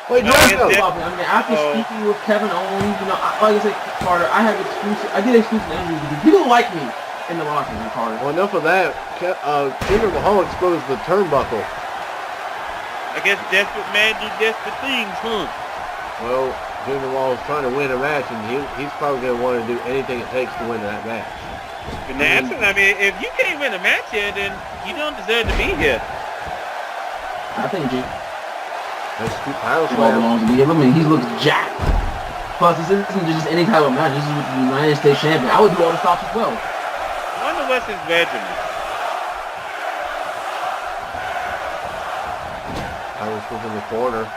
S1: Wait,
S3: I mean, after speaking with Kevin Owens, you know, like I said, Carter, I get exclusive interviews because people like me in the locker room, Carter.
S1: Well, enough of that. Jinder Mahal exposed the turnbuckle.
S2: I guess desperate men do desperate things, huh?
S1: Well, Jinder Mahal is trying to win a match, and he's probably going to want to do anything it takes to win that match.
S2: But naturally, I mean, if you can't win a match here, then you don't deserve to be here.
S3: I think
S1: That's two power
S3: belongs to me. I mean, he looks jacked. Plus, this isn't just any type of match. This is with the United States Champion. I would do all the stops as well.
S2: I wonder what's his regimen.
S1: Irish was in the corner.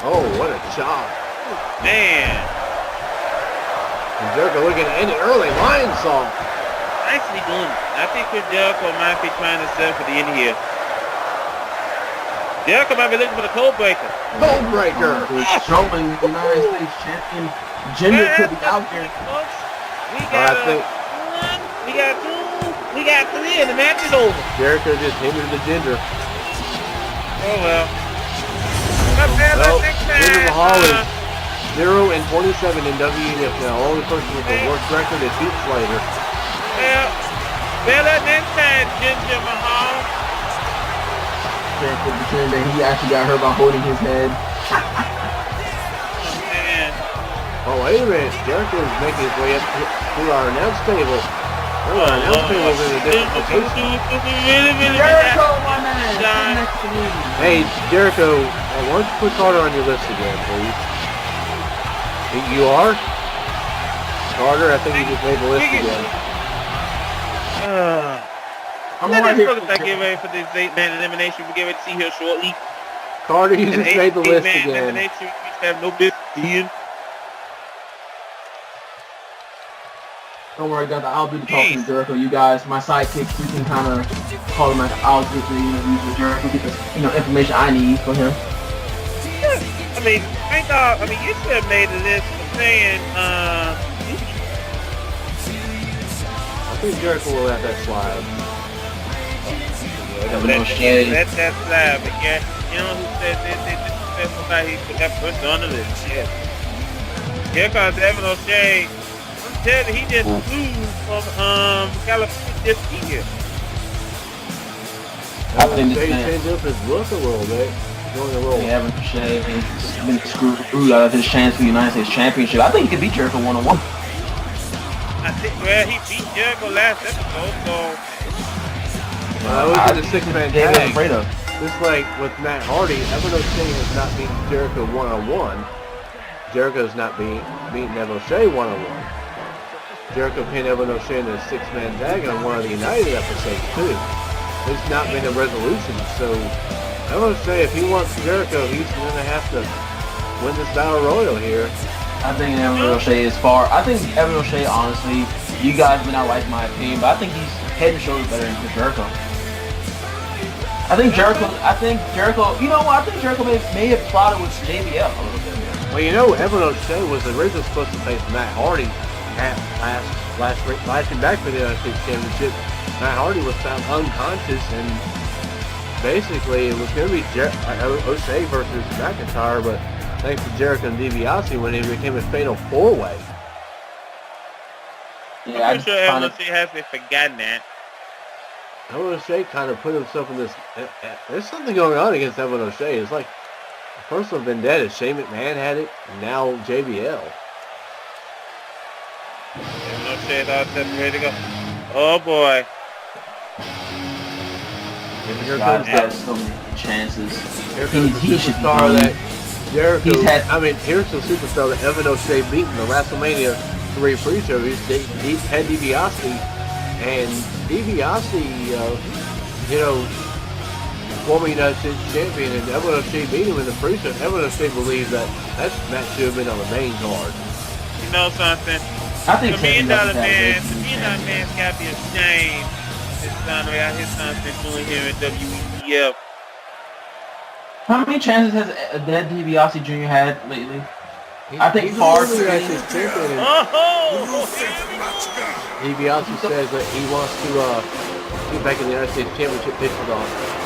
S1: Oh, what a chop.
S2: Man.
S1: And Jericho looking at any early lion saw.
S2: Nicely done. I think Chris Jericho might be trying to serve for the end here. Jericho might be looking for the code breaker.
S1: Code breaker.
S3: Showing the United States Champion Jinder could be out there.
S2: We got one, we got two, we got three, and the match is over.
S1: Jericho just hindered the Jinder.
S2: Oh well.
S1: Jinder Mahal is 0-27 in WEDF now. Only person with the worst record is Heath Slater.
S2: Well, better next time, Jinder Mahal.
S3: Pretend that he actually got hurt by holding his head.
S1: Oh, wait a minute. Jericho is making his way up to our announce table. Oh, our announce table is in a different location.
S3: Jericho, my man! Next to me.
S1: Hey, Jericho, why don't you put Carter on your list again, please? You are? Carter, I think you just made the list again.
S2: I'm right here. I get ready for this 8-man elimination. We get ready to see here shortly.
S1: Carter, you just made the list again.
S2: Elimination, we have no business being.
S3: Don't worry, guys. I'll do the talking to Jericho. You guys, my sidekicks, you can kind of call him. I'll get the interviews with Jericho, get the information I need for him.
S2: I mean, you should have made the list for saying,
S1: I think Jericho will let that slide.
S2: Let that slide, but yeah, you know who said they disrespectful about he put that person on the list, yeah. Here comes Evan O'Shea. I'm telling you, he just flew from California just here.
S3: I think
S1: they changed up his look a little bit. Going a little.
S3: Evan O'Shea has been screwed out of his chance for the United States Championship. I think he could beat Jericho 1-on-1.
S2: I think, well, he beat Jericho last episode, so.
S1: Look at the 6-man tag.
S3: Afraid of.
S1: Just like with Matt Hardy, Evan O'Shea has not beaten Jericho 1-on-1. Jericho's not beaten Evan O'Shea 1-on-1. Jericho pinned Evan O'Shea in a 6-man tag on one of the United episodes too. There's not been a resolution, so Evan O'Shea, if he wants Jericho, he's going to have to win this battle royal here.
S3: I think Evan O'Shea is far. I think Evan O'Shea, honestly, you guys may not like my opinion, but I think he's head and shoulders better than Chris Jericho. I think Jericho. You know what? I think Jericho may have plotted with JBL a little bit.
S1: Well, you know, Evan O'Shea was originally supposed to face Matt Hardy at Lashing Back for the United States Championship. Matt Hardy was found unconscious, and basically it was going to be O'Shea versus McIntyre, but thanks to Jericho and DiBiase, when it became a fatal four-way.
S3: Yeah,
S2: I'm pretty sure Evan O'Shea hasn't forgotten that.
S1: Evan O'Shea kind of put himself in this. There's something going on against Evan O'Shea. It's like a personal vendetta. Shane McMahon had it, and now JBL.
S2: Evan O'Shea thought that's ready to go. Oh boy.
S1: And here comes that.
S3: So many chances.
S1: Here comes the superstar that Jericho. Here's the superstar that Evan O'Shea beat in the WrestleMania 3 pre-show. He had DiBiase, and DiBiase, former United States champion, and Evan O'Shea beat him in the pre-show. Evan O'Shea believed that match should have been on the main card.
S2: You know something?
S3: I think
S2: the $1 Million man's got to be ashamed. His son's been doing here in WEDF.
S3: How many chances has Dead DiBiase Jr. had lately? I think hard.
S1: DiBiase says that he wants to get back in the United States Championship picture the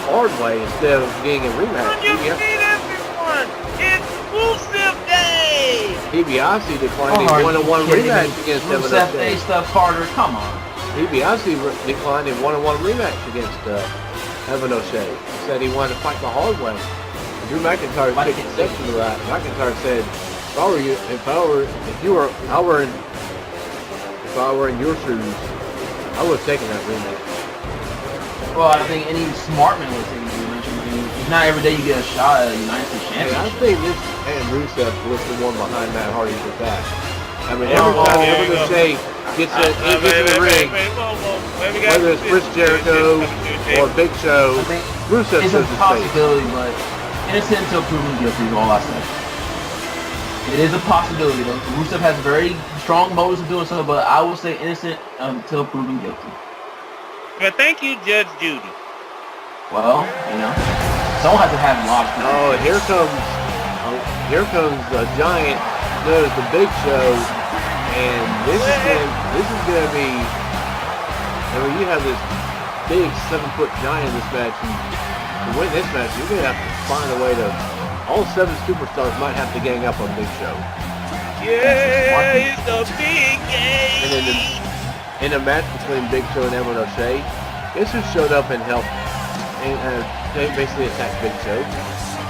S1: hard way instead of getting a rematch.
S2: You see everyone! Exclusive day!
S1: DiBiase declined a one-on-one rematch against Evan O'Shea.
S3: Stuff Carter, come on.
S1: DiBiase declined a one-on-one rematch against Evan O'Shea. He said he wanted to fight the hard way. Drew McIntyre took exception to that. McIntyre said, if I were in your shoes, I would have taken that rematch.
S3: Well, I think any smart man would take a rematch. I mean, it's not every day you get a shot at a United States Championship.
S1: I think this and Rusev was the one behind Matt Hardy with that. I mean, every time Evan O'Shea gets in the ring, whether it's Chris Jericho or Big Show, Rusev
S3: it's a possibility, but innocent until proven guilty is all I say. It is a possibility, though. Rusev has very strong motives of doing so, but I will say innocent until proven guilty.
S2: But thank you, Judge Judy.
S3: Well, someone has to have logic.
S1: Oh, here comes a giant known as the Big Show, and this is gonna be. You have this big 7-foot giant in this match, and to win this match, you're gonna have to find a way to. All 7 superstars might have to gang up on Big Show.
S2: Yeah, it's a big game.
S1: And in a match between Big Show and Evan O'Shea, guess who showed up and helped and basically attacked Big Show?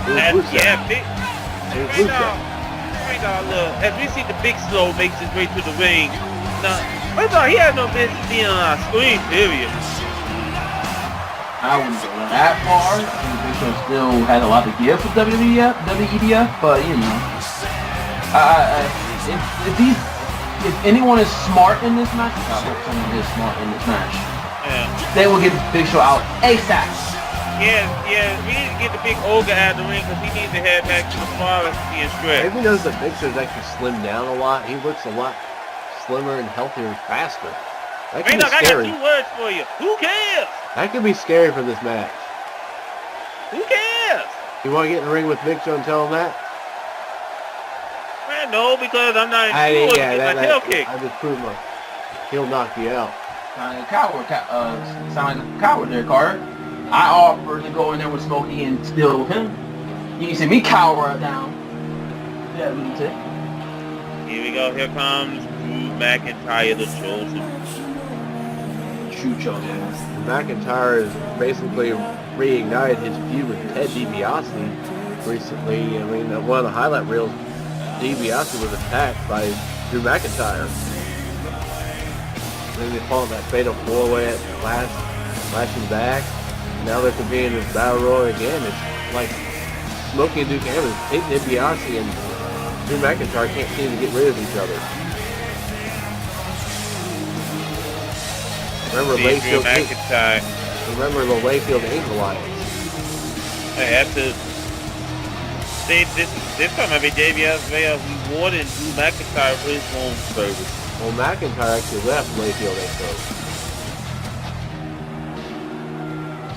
S1: It was Rusev.
S2: Yeah, Big.
S1: Rusev.
S2: As we see the Big Show makes his way to the ring. Now, first of all, he had no business being on our screen, period.
S3: I wouldn't go that far. I think Big Show still had a lot to give for WEDF, but if anyone is smart in this match, I hope someone is smart in this match.
S2: Yeah.
S3: They will get Big Show out ASAP.
S2: Yeah, we need to get the big ogre out of the ring because he needs to head back to the forest being stretched.
S1: Maybe knows that Big Show's actually slimmed down a lot. He looks a lot slimmer and healthier and faster. That could be scary.
S2: I got 2 words for you. Who cares?
S1: That could be scary for this match.
S2: Who cares?
S1: You want to get in the ring with Big Show and tell him that?
S2: Man, no, because I'm not sure to get my tail kicked.
S1: I just proved he'll knock you out.
S3: Sound like a coward there, Carter. I offered to go in there with Smokey and steal him. You can see me cower down. Yeah, we can take.
S2: Here we go. Here comes Drew McIntyre, the chosen.
S3: True chosen.
S1: McIntyre has basically reignited his feud with Ted DiBiase recently. I mean, one of the highlight reels, DiBiase was attacked by Drew McIntyre. Then they fought that fatal 4-way at Lashing Back. Now they're competing in this Battle Royal again. It's like Smokey and Duke Evans, Ted DiBiase and Drew McIntyre can't seem to get rid of each other. Remember the Layfield Angel Alliance.
S2: I have to say this time might be JBL's way of rewarding Drew McIntyre for his own service.
S1: Well, McIntyre actually left Layfield Angel.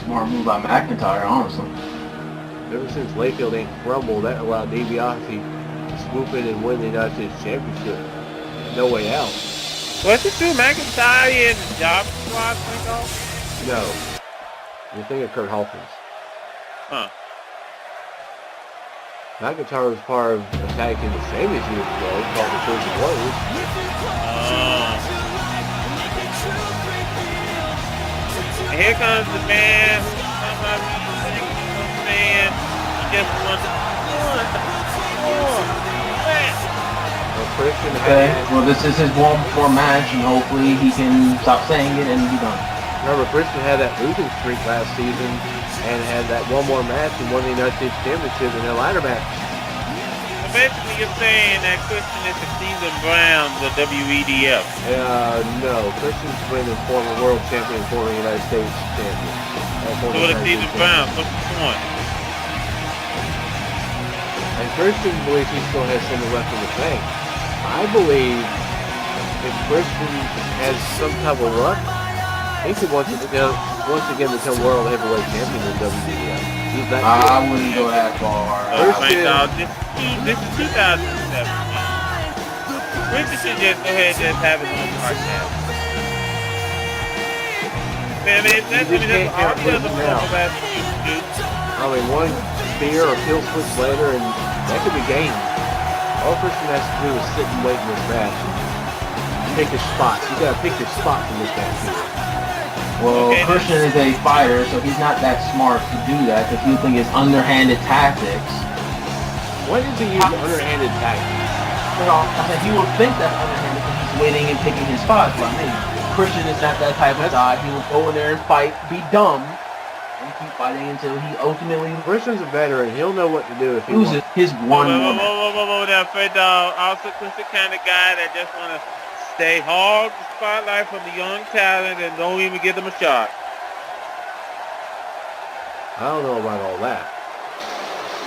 S1: So
S3: Smart move by McIntyre, honestly.
S1: Ever since Layfield ain't crumbled, that allowed DiBiase to swoop in and win the United States Championship. No way out.
S2: Was it through McIntyre and the job squad thing off?
S1: No. You're thinking of Kurt Hawkins.
S2: Huh.
S1: McIntyre was part of a tag team the Samis years ago called the Chosen Warriors.
S2: And here comes the man who somehow man just wants more.
S1: Well, Christian
S3: Okay,
S1: had...
S3: well this is his one more match, and hopefully he can stop saying it and be done.
S1: Remember, Christian had that losing streak last season and had that one more match and won the United States Championship in a ladder match.
S2: So basically you're saying that Christian is the Cleveland Browns of WEDF.
S1: No. Christian's been a former world champion, former United States champion.
S2: So what the Cleveland Browns? What's the point?
S1: And Christian believes he still has something left in the tank. I believe if Christian has some type of luck, he could once again become world heavyweight champion in WWF.
S3: I wouldn't go that far.
S2: This is 2007. Christian should just go ahead and just have his own podcast. Man, that's all the other former wrestlers used to do.
S1: I mean, one spear or kill switch later, and that could be game. All Christian has to do is sit and wait in this match and pick his spots. You gotta pick your spots in this match.
S3: Well, okay, Christian is a fighter, so he's not that smart to do that because he'll think it's underhanded tactics.
S1: When does he use underhanded tactics?
S3: Well, I said he will think that's underhanded because he's waiting and picking his spots. But I mean, Christian is not that type of guy. He will go in there and fight, be dumb, and keep fighting until he ultimately...
S1: Christian's a veteran. He'll know what to do if he
S3: loses his one more.
S2: Now, Fred Dog, also Christian kind of guy that just want to stay hard the spotlight from the young talent and don't even give them a shot.
S1: I don't know about all that.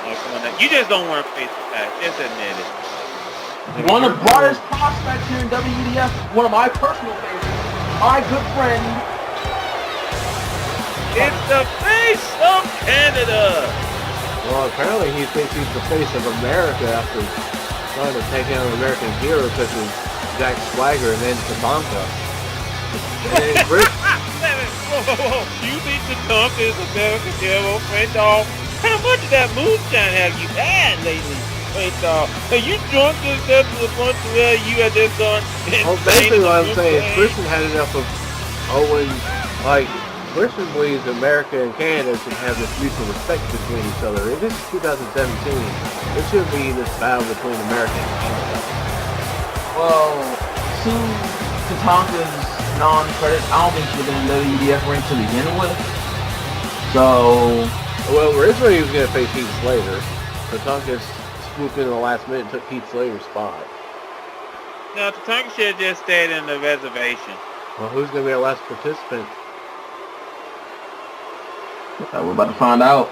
S2: Oh, come on now. You just don't want to face the fact. Just admit it.
S3: One of the brightest prospects here in WEDF, one of my personal favorites, my good friend.
S2: It's the face of Canada.
S1: Well, apparently he thinks he's the face of America after trying to take down American heroes such as Jack Swagger and then Tatanka.
S2: Whoa. You think Tatanka is American hero, Fred Dog? How much of that moonshine have you had lately? Wait, are you drunk yourself to the point where you had just gone?
S1: Well, basically what I'm saying is Christian had enough of Owens. Like, Christian believes America and Canada should have this mutual respect between each other. If this is 2017, there shouldn't be this battle between America and Canada.
S3: Well, seeing Tatanka's non-credit, I don't think she would have been in the WEDF ring to begin with. So...
S1: Well, originally he was going to face Heath Slater. Tatanka swooped in the last minute and took Heath Slater's spot.
S2: No, Tatanka should have just stayed in the reservation.
S1: Well, who's going to be our last participant?
S3: We're about to find out.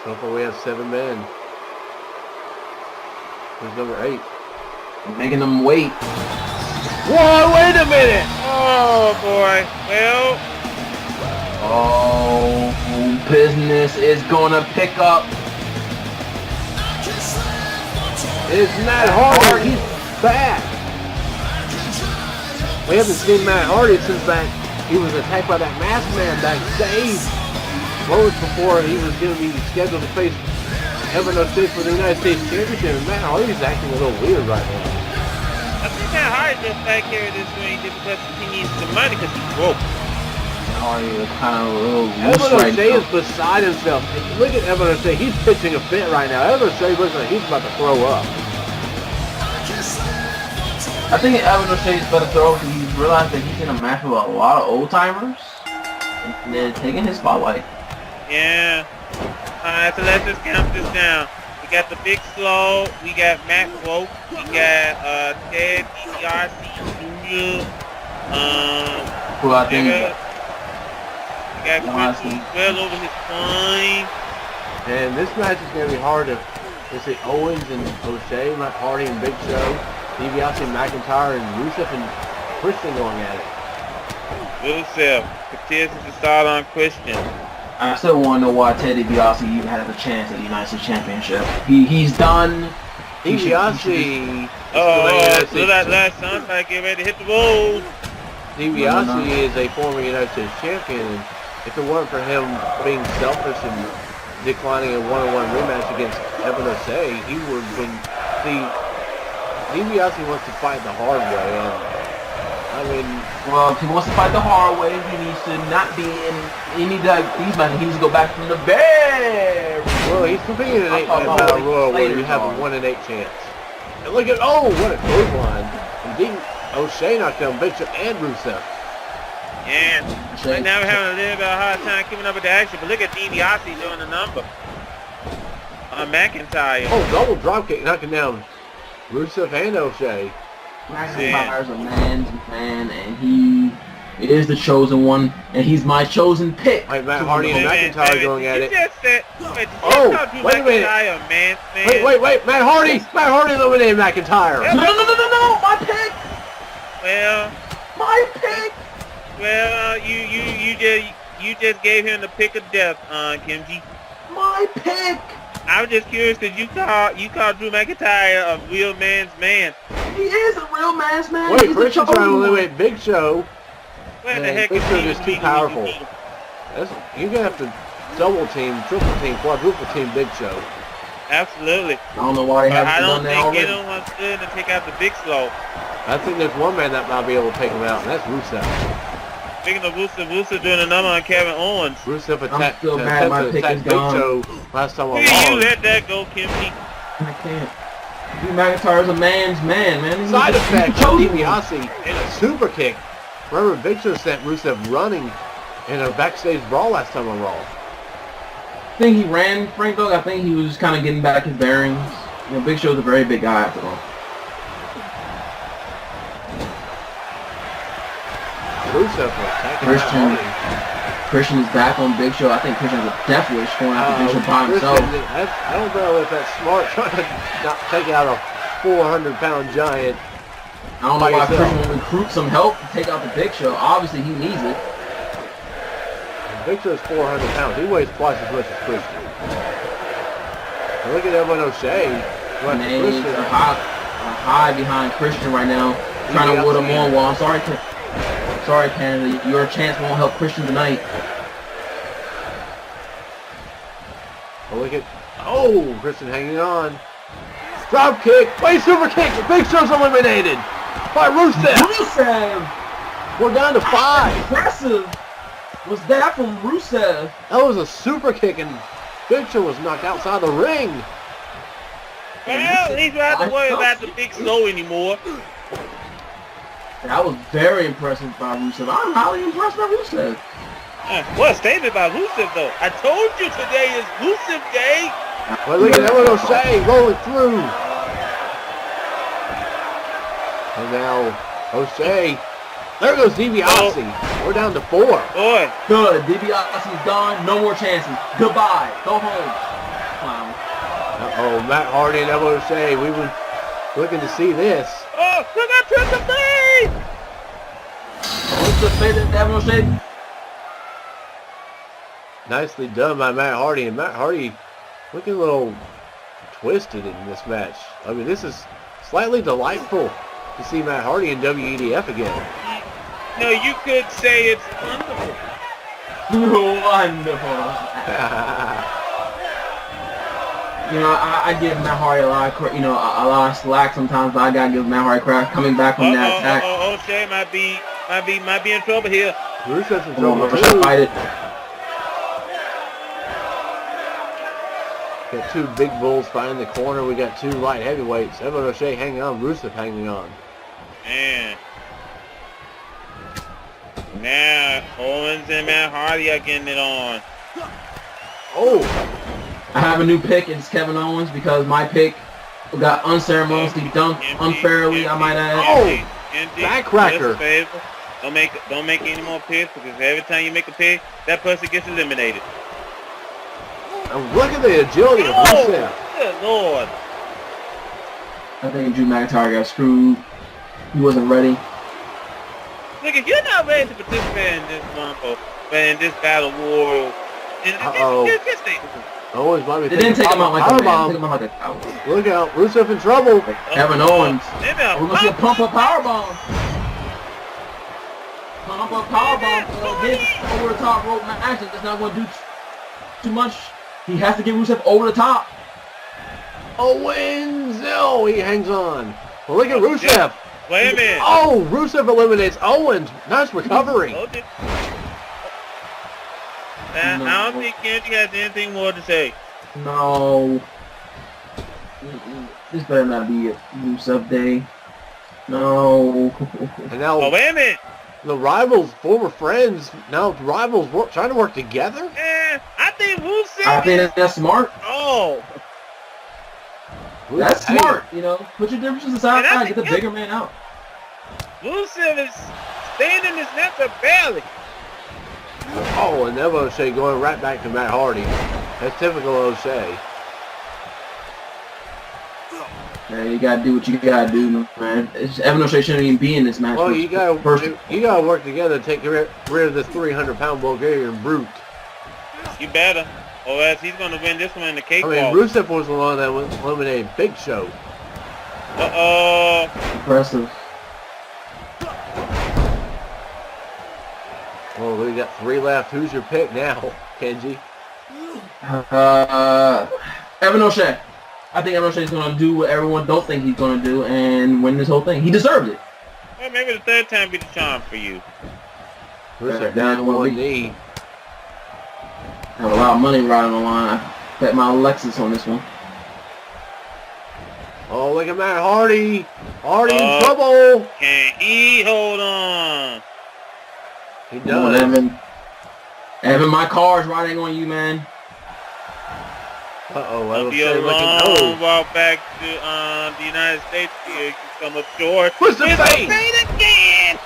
S1: So far we have 7 men. Who's number 8?
S3: I'm making them wait.
S1: Whoa, wait a minute!
S2: Oh, boy. Well...
S3: Oh, business is gonna pick up.
S1: It's Matt Hardy. He's back. We haven't seen Matt Hardy since he was attacked by that masked man backstage. Moments before he was going to be scheduled to face Heaven No State for the United States Championship. And Matt Hardy's acting a little weird right now.
S2: I think Matt Hardy just back here this ring just because he needs the money because he's broke.
S3: Hardy is kind of a little
S1: Evan O'Shea is beside himself. Look at Evan O'Shea. He's pitching a fit right now. Evan O'Shea looks like he's about to throw up.
S3: I think Evan O'Shea is better throw because he's realized that he's in a match with a lot of old timers and they're taking his spotlight.
S2: Yeah. Alright, so let's just count this down. We got the Big Slow. We got Matt Woke. We got Ted DiBiase Jr.
S3: Who I think.
S2: Got Christian well over his spine.
S1: And this match is going to be hard to see Owens and O'Shea, Matt Hardy and Big Show, DiBiase, McIntyre, and Rusev and Christian going at it.
S2: Rusev continues to start on Christian.
S3: I still want to know why Ted DiBiase even had a chance at the United States Championship. He's done.
S1: DiBiase.
S2: So that last time I get ready to hit the road.
S1: DiBiase is a former United States champion. And if it weren't for him being selfish and declining a one-on-one rematch against Evan O'Shea, he would have been. See, DiBiase wants to fight the hard way, and I mean,
S3: well, if he wants to fight the hard way, he needs to not be in any these matches. He needs to go back from the very.
S1: Well, he's competing in an 8-man battle royal where you have a 1 in 8 chance. And look at what a clothesline! Indeed, O'Shea knocked down Big Show and Rusev.
S2: And right now we're having a little bit of a hard time keeping up with the action, but look at DiBiase doing the number on McIntyre.
S1: Oh, double dropkick knocking down Rusev and O'Shea.
S3: McIntyre's a man's man, and he is the chosen one, and he's my chosen pick.
S1: Wait, Matt Hardy and McIntyre going at it.
S2: Wait
S1: a minute. Wait, Matt Hardy eliminated McIntyre.
S3: No, my pick.
S2: Well,
S3: my pick.
S2: Well, you just gave him the pick of death, Kimchi.
S3: My pick.
S2: I was just curious because you called Drew McIntyre a real man's man.
S3: He is a real man's man.
S1: Wait, Christian's trying to eliminate Big Show.
S2: Where the heck
S1: Big
S2: is
S1: Show
S2: he?
S1: is too powerful. You're gonna have to double team, triple team, quadruple team Big Show.
S2: Absolutely.
S3: I don't know why they haven't done that already.
S2: I don't think anyone's good to take out the Big Slow.
S1: I think there's one man that might be able to take him out, and that's Rusev.
S2: Speaking of Rusev doing a number on Kevin Owens.
S1: Rusev attacked
S3: Big
S1: Show last time on Raw.
S2: You let that go, Kimchi.
S3: I can't. Drew McIntyre's a man's man.
S1: Side effect, DiBiase in a super kick. Remember, Big Show sent Rusev running in a backstage brawl last time on Raw.
S3: I think he ran, Frank Dog. I think he was kind of getting back his bearings. You know, Big Show's a very big guy after all.
S1: Rusev attacking
S3: Christian is back on Big Show. I think Christian has a death wish going after Big Show by himself.
S1: I don't know if that's smart trying to not take out a 400-pound giant.
S3: I don't know why Christian will recruit some help to take out the Big Show. Obviously, he needs it.
S1: Big Show's 400 pounds. He weighs twice as much as Christian. And look at Evan O'Shea.
S3: Names are high behind Christian right now, trying to wood him on. Well, I'm sorry, Canada. Your chance won't help Christian tonight.
S1: Oh, look at... Oh, Christian hanging on. Drop kick. Wait, super kick. The Big Show's eliminated by Rusev. We're down to 5.
S3: Impressive. Was that from Rusev?
S1: That was a super kick, and Big Show was knocked outside the ring.
S2: Well, at least we don't have to worry about the Big Slow anymore.
S3: That was very impressive by Rusev. I'm highly impressed by Rusev.
S2: What a statement by Rusev, though. I told you today is Rusev Day.
S1: Well, look at Evan O'Shea rolling through. And now O'Shea. There goes DiBiase. We're down to 4.
S2: Boy.
S3: Good. DiBiase's gone. No more chances. Goodbye. Go home. Clown.
S1: Uh-oh. Matt Hardy and Evan O'Shea. We were looking to see this.
S2: Oh, look at Triple B!
S3: What's the fate of Evan O'Shea?
S1: Nicely done by Matt Hardy. And Matt Hardy looking a little twisted in this match. I mean, this is slightly delightful to see Matt Hardy in WEDF again.
S2: No, you could say it's wonderful.
S3: Wonderful. You know, I give Matt Hardy a lot of slack sometimes, but I gotta give Matt Hardy crap coming back from that attack.
S2: O'Shea might be in trouble here.
S1: Rusev's in trouble too.
S3: Fight it.
S1: Got 2 big bulls fighting the corner. We got 2 light heavyweights. Evan O'Shea hanging on. Rusev hanging on.
S2: Man. Now, Owens and Matt Hardy are getting it on.
S1: Oh!
S3: I have a new pick. It's Kevin Owens because my pick got unceremoniously dunked unfairly, I might add.
S1: Oh! Backcracker.
S2: Don't make any more picks because every time you make a pick, that person gets eliminated.
S1: And look at the agility of Rusev.
S2: Good Lord.
S3: I think Drew McIntyre got screwed. He wasn't ready.
S2: Look, if you're not ready to participate in this Rumble, but in this battle war, just stay.
S1: Owens might be
S3: They didn't take him out like a man.
S1: powerbomb.
S3: They took him out like a coward.
S1: Look out, Rusev in trouble.
S3: Kevin Owens.
S2: We're
S3: We're gonna see a pump up powerbomb. Pump up powerbomb. His over the top rope match. That's not gonna do too much. He has to get Rusev over the top.
S1: Owens, oh, he hangs on. Well, look at Rusev.
S2: Wait a minute.
S1: Oh, Rusev eliminates Owens. Nice recovery.
S2: Hold it. Now, I don't think Kenji has anything more to say.
S3: No. This better not be a Rusev day. No.
S1: And now
S2: Oh, wait a minute.
S1: the rivals, former friends, now rivals trying to work together?
S2: I think Rusev.
S3: I think that's smart.
S2: Oh.
S3: That's
S1: Hey,
S3: smart. You know, put your differences aside.
S2: And I
S3: Get the
S2: think-
S3: bigger man out.
S2: Rusev is staying in his net barely.
S1: Oh, and Evan O'Shea going right back to Matt Hardy. That's typical O'Shea.
S3: Yeah, you gotta do what you gotta do, man. Evan O'Shea shouldn't even be in this match.
S1: Well, you gotta work together to take rid of this 300-pound Bulgarian brute.
S2: You better. Or else he's going to win this one in the
S1: I
S2: cakewalk.
S1: mean, Rusev was the one that eliminated Big Show.
S2: Uh-oh.
S3: Impressive.
S1: Well, we got 3 left. Who's your pick now, Kenji?
S3: Evan O'Shea. I think Evan O'Shea is gonna do what everyone don't think he's gonna do and win this whole thing. He deserved it.
S2: Well, maybe the third time be the charm for you.
S1: Rusev down on one knee.
S3: Have a lot of money riding on the line. I bet my Lexus on this one.
S1: Oh, look at Matt Hardy. Hardy in trouble.
S2: Can he hold on?
S1: He
S3: Come on,
S1: does.
S3: Evan. Evan, my car's riding on you, man.
S1: Uh-oh, I
S2: It'll
S1: will
S2: be
S1: say
S2: a
S1: looking...
S2: long walk back to the United States here. You come up short.
S1: What's the
S2: It's
S1: fade?
S2: a fade again!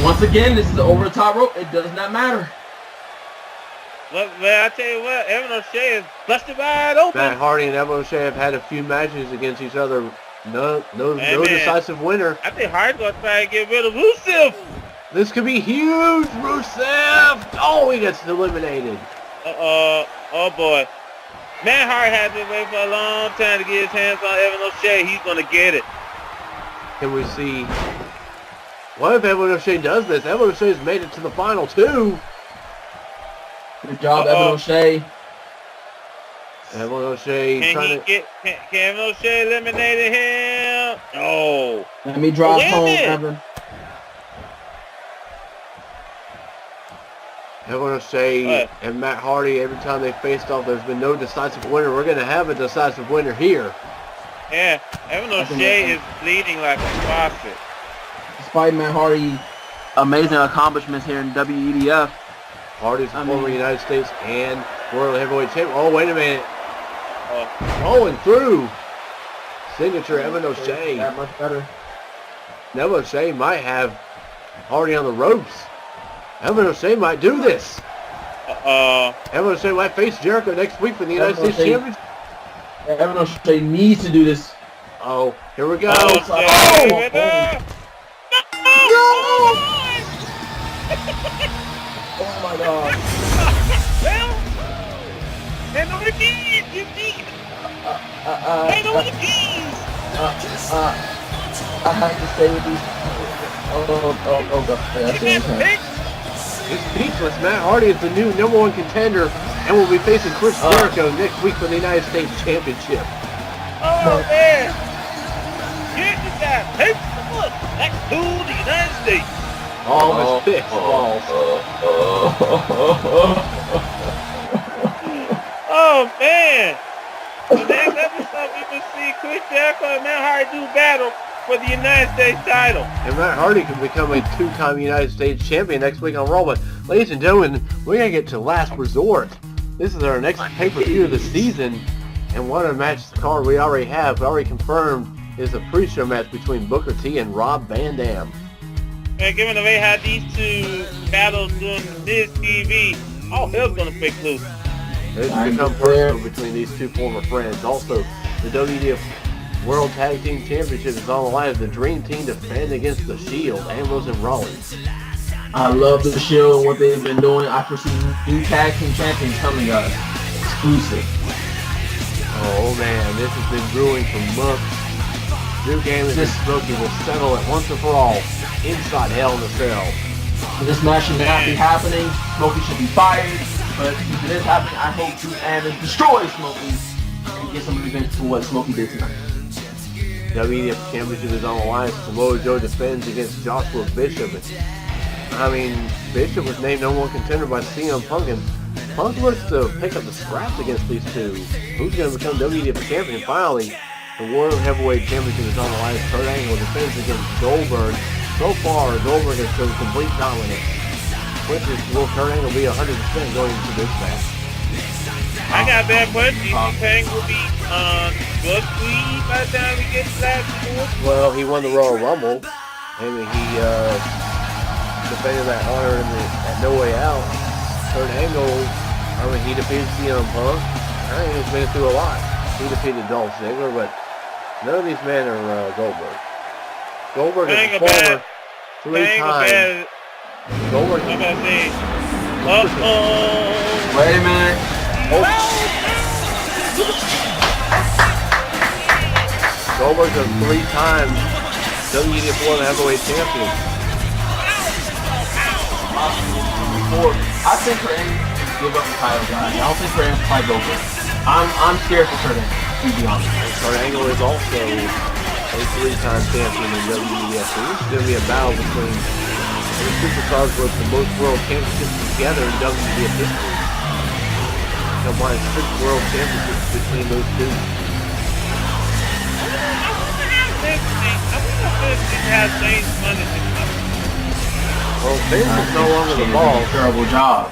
S3: Once again, this is over the top rope. It does not matter.
S2: Well, I tell you what, Evan O'Shea is busted wide open.
S1: Matt Hardy and Evan O'Shea have had a few matches against each other. No
S2: Man.
S1: decisive winner.
S2: I think Hardy's going to try to get rid of Rusev.
S1: This could be huge, Rusev. Oh, he gets eliminated.
S2: Oh boy. Matt Hardy has been waiting for a long time to get his hands on Evan O'Shea. He's going to get it.
S1: Can we see? What if Evan O'Shea does this? Evan O'Shea's made it to the final 2.
S3: Good job, Evan O'Shea.
S1: Evan O'Shea trying to...
S2: Can Evan O'Shea eliminated him? No.
S3: Let me drive
S2: Win
S3: home,
S2: it.
S3: Evan.
S1: Evan O'Shea and Matt Hardy, every time they faced off, there's been no decisive winner. We're going to have a decisive winner here.
S2: Yeah, Evan O'Shea is bleeding like a faucet.
S3: Despite Matt Hardy's amazing accomplishments here in WEDF,
S1: Hardy's former United States and World Heavyweight Champion. Oh, wait a minute. Going through. Signature Evan O'Shea.
S3: that much better.
S1: Evan O'Shea might have Hardy on the ropes. Evan O'Shea might do this. Evan O'Shea might face Jericho next week for the United States Championship.
S3: Evan O'Shea needs to do this.
S1: Oh, here we go.
S2: Oh,
S3: Oh my God.
S2: Well, and over the keys, you see. And over the keys.
S3: I have to stay with these. Oh God.
S2: You can't pick.
S1: He's speechless. Matt Hardy is the new #1 contender and will be facing Chris Jericho next week for the United States Championship.
S2: Oh, man. Get this guy. Take the look. Back to the United States.
S1: Almost fixed.
S2: Oh, man. The next episode, we will see Chris Jericho and Matt Hardy do battle for the United States title.
S1: And Matt Hardy could become a 2-time United States champion next week on RAW. But ladies and gentlemen, we're going to get to Last Resort. This is our next pay-per-view of the season. And one of the matches card we already confirmed, is a pre-show match between Booker T and Rob Van Dam.
S2: And given the way how these two battles during this TV, all hell's going to break loose.
S1: It's become personal between these two former friends. Also, the WEDF World Tag Team Championship is on the line as the Dream Team defend against the Shield, Ambrose and Rollins.
S3: I love the Shield and what they've been doing. I foresee new tag team champions coming up. Exclusive.
S1: Oh man, this has been brewing for months. Duke Amos and Smokey will settle it once and for all inside Hell in a Cell.
S3: This match should not be happening. Smokey should be fired. But if it is happening, I hope Duke Amos destroys Smokey and get some revenge for what Smokey did tonight.
S1: WEDF Championship is on the line. Samoa Joe defends against Joshua Bishop. I mean, Bishop was named #1 contender by CM Punk, and Punk looks to pick up the scraps against these two. Who's going to become WEDF champion? Finally, the World Heavyweight Championship is on the line. Kurt Angle defends against Goldberg. So far, Goldberg has shown complete dominance. Will Kurt Angle be 100% going into this match?
S2: I got a bad question. Do you think Kurt Angle will be drug-free by the time we get to Last Resort?
S1: Well, he won the Royal Rumble, and he defended that honor at No Way Out. Kurt Angle, I mean, he defeated CM Punk. Kurt Angle's been through a lot. He defeated Dolph Ziggler, but none of these men are Goldberg. Goldberg is a former three-time. Goldberg.
S2: I'm about to say, uh-oh.
S3: Wait a minute.
S1: Goldberg's a three-time WEDF World Heavyweight Champion.
S3: I think Kurt Angle should give up the title, guys. I don't think Kurt Angle can fight Goldberg. I'm scared for Kurt Angle, to be honest.
S1: Kurt Angle is also a three-time champion in WEDF. So this is going to be a battle between the superstars with the most world championships together in WEDF history. Combined 6 world championships between those two. Well, Vince is no longer the boss.
S3: Terrible job.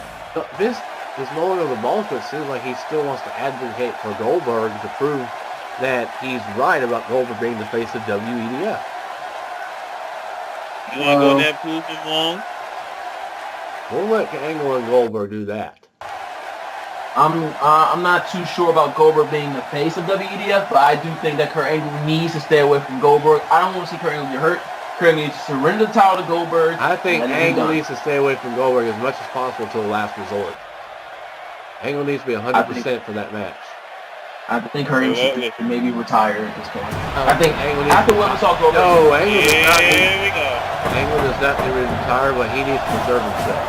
S1: Vince is no longer the boss, but it seems like he still wants to advocate for Goldberg to prove that he's right about Goldberg being the face of WEDF.
S2: You want to go there and prove him wrong?
S1: We'll let Angle and Goldberg do that.
S3: I'm not too sure about Goldberg being the face of WEDF, but I do think that Kurt Angle needs to stay away from Goldberg. I don't want to see Kurt Angle get hurt. Kurt Angle needs to surrender the title to Goldberg.
S1: I think Angle needs to stay away from Goldberg as much as possible until the last resort. Angle needs to be 100% for that match.
S3: I think Kurt Angle should maybe retire at this point. I think
S1: Angle
S3: after what we saw Goldberg.
S1: No, Angle does not.
S2: Here we go.
S1: Angle does not need to retire, but he needs to preserve himself.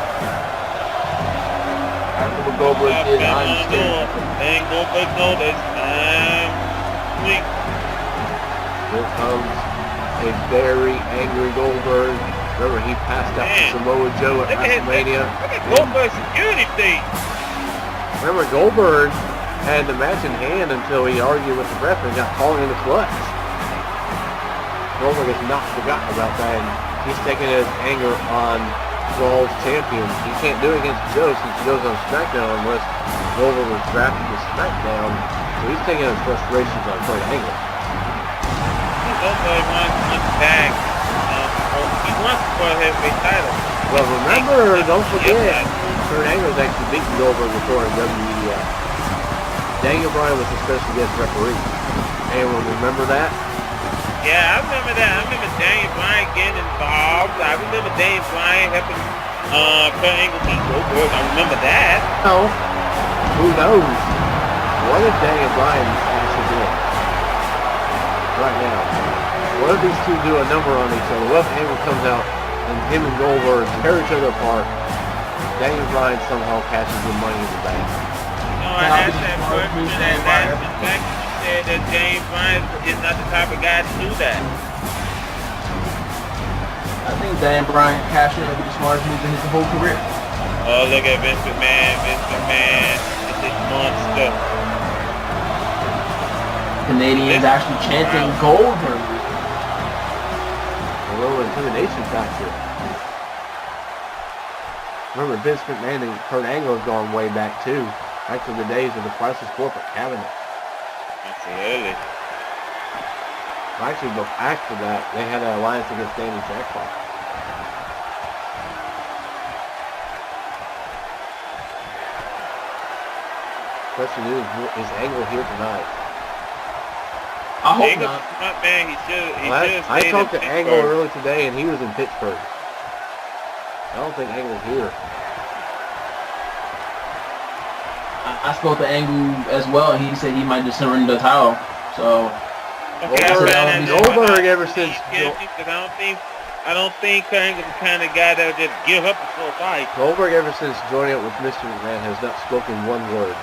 S3: After what Goldberg did, I understand.
S2: And Goldberg knows it's time.
S1: Here comes a very angry Goldberg. Remember, he passed out to Samoa Joe at WrestleMania.
S2: Look at Goldberg's security thing.
S1: Remember, Goldberg had the match in hand until he argued with the ref and got called in the clutch. Goldberg has not forgotten about that, and he's taking his anger on Raw's champion. He can't do it against Joe since he goes on SmackDown unless Goldberg was drafted to SmackDown. So he's taking his frustrations on Kurt Angle.
S2: Goldberg wants back. He wants the World Heavyweight title.
S1: Well, remember, don't forget, Kurt Angle's actually beaten Goldberg before in WEDF. Daniel Bryan was a special guest referee. Anyone remember that?
S2: Yeah, I remember that. I remember Daniel Bryan getting involved. I remember Daniel Bryan helping Kurt Angle beat Goldberg. I remember that.
S1: No. Who knows? What if Daniel Bryan actually did? Right now. What if these two do a number on each other? What if Angle comes out and him and Goldberg tear each other apart? Daniel Bryan somehow catches the money in the bank.
S2: No, I asked that question and that's the fact that you said that James Bryan is not the type of guy to do that.
S3: I think Dan Bryan cashing will be the smartest move in his whole career.
S2: Oh, look at Vince McMahon. Vince McMahon is this monster.
S3: Canadians actually chanting Goldberg.
S1: A little intimidation factor. Remember, Vince McMahon and Kurt Angle have gone way back too. Back to the days of the Priceless Corporate Cabinet.
S2: Absolutely.
S1: Actually, after that, they had an alliance against Danny Jackpot. Question is Angle here tonight?
S3: I hope
S2: Angle's
S3: not.
S2: a smart man. He should.
S1: I talked to Angle earlier today, and he was in Pittsburgh. I don't think Angle's here.
S3: I spoke to Angle as well, and he said he might just surrender the title. So
S1: Goldberg ever since.
S2: I don't think Kurt Angle's the kind of guy that would just give up before a fight.
S1: Goldberg ever since joining up with Mr. McMahon has not spoken one word.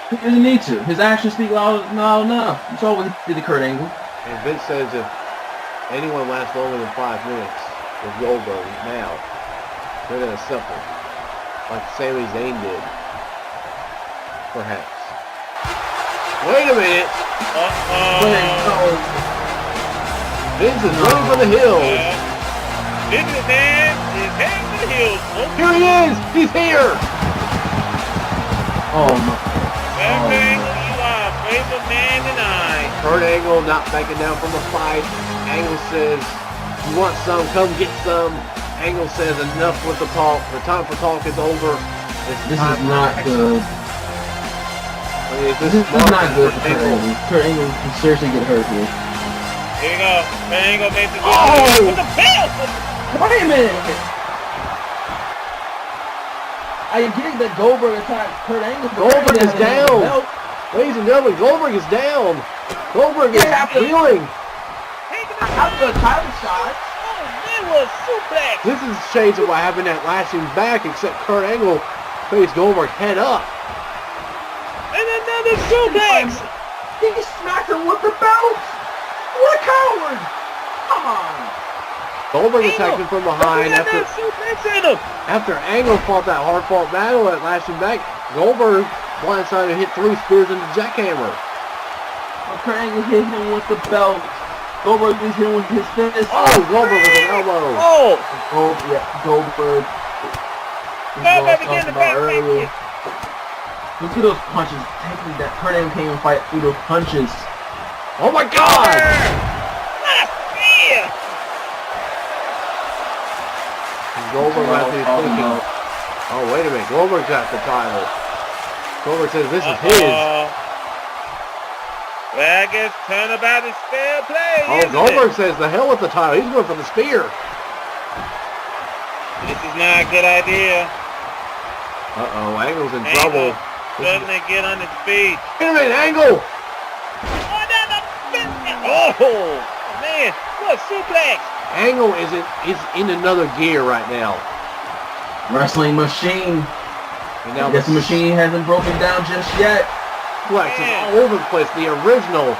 S3: He doesn't need to. His actions speak loud enough. That's all we did to Kurt Angle.
S1: And Vince says if anyone lasts longer than 5 minutes with Goldberg now, they're going to suffer. Like Sami Zayn did. Perhaps. Wait a minute. Vince is running for the hills.
S2: Vince is heading for the hills.
S1: Here he is. He's here.
S3: Oh my.
S2: Kurt Angle, you are a braver man than I.
S1: Kurt Angle not backing down from the fight. Angle says, you want some, come get some. Angle says, enough with the talk. The time for talk is over.
S3: This is not good. This is not good for Kurt Angle. Kurt Angle can seriously get hurt here.
S2: Here you go. Kurt Angle makes the
S3: with
S2: the belt.
S3: Wait a minute. I get that Goldberg attacked Kurt Angle.
S1: Goldberg is down. Ladies and gentlemen, Goldberg is down. Goldberg is reeling.
S3: After a title shot.
S2: It was suplex.
S1: This is shades of what happened at Lashing Back, except Kurt Angle faced Goldberg head up.
S2: And another suplex.
S3: He smacked him with the belt. What a coward. Come on.
S1: Goldberg attacked him from behind after Angle fought that hard-fought battle at Lashing Back. Goldberg blindsided and hit 3 spears into Jackhammer.
S3: Kurt Angle hit him with the belt. Goldberg is hit with his fist.
S1: Oh, Goldberg with an elbow.
S2: Oh!
S3: Goldberg.
S2: Goldberg again the back.
S3: Look at those punches. Technically, that Kurt Angle came and fight through those punches.
S1: Oh my God!
S2: Yeah!
S1: Goldberg might be thinking, oh wait a minute, Goldberg got the title. Goldberg says this is his.
S2: Well, I guess turnabout is fair play.
S1: Oh, Goldberg says the hell with the title. He's going for the spear.
S2: This is not a good idea.
S1: Uh-oh, Angle's in trouble.
S2: Suddenly get on his feet.
S1: Wait a minute, Angle!
S2: Oh, man, what a suplex.
S1: Angle is in another gear right now.
S3: Wrestling machine.
S1: And now
S3: the machine hasn't broken down just yet.
S1: Suplex is all over the place. The original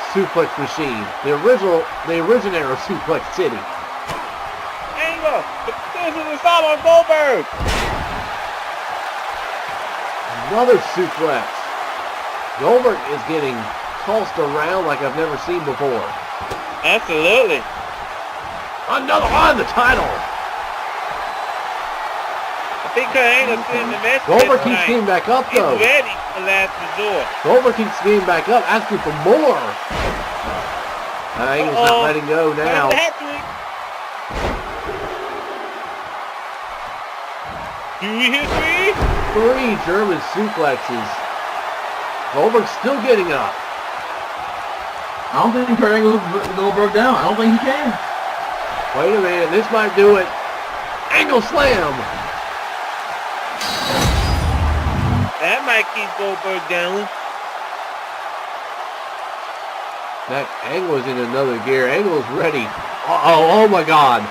S1: suplex machine. The originator of Suplex City.
S2: Angle, this is a stop on Goldberg.
S1: Another suplex. Goldberg is getting tossed around like I've never seen before.
S2: Absolutely.
S1: Another on the title.
S2: I think Kurt Angle's in the message.
S1: Goldberg keeps getting back up though.
S2: He's ready for Last Resort.
S1: Goldberg keeps getting back up, asking for more. Angle's not letting go now.
S2: Do we hit 3?
S1: 3 German suplexes. Goldberg's still getting up.
S3: I don't think Kurt Angle will Goldberg down. I don't think he can.
S1: Wait a minute, this might do it. Angle slam.
S2: That might keep Goldberg down.
S1: That Angle is in another gear. Angle is ready. Oh my God.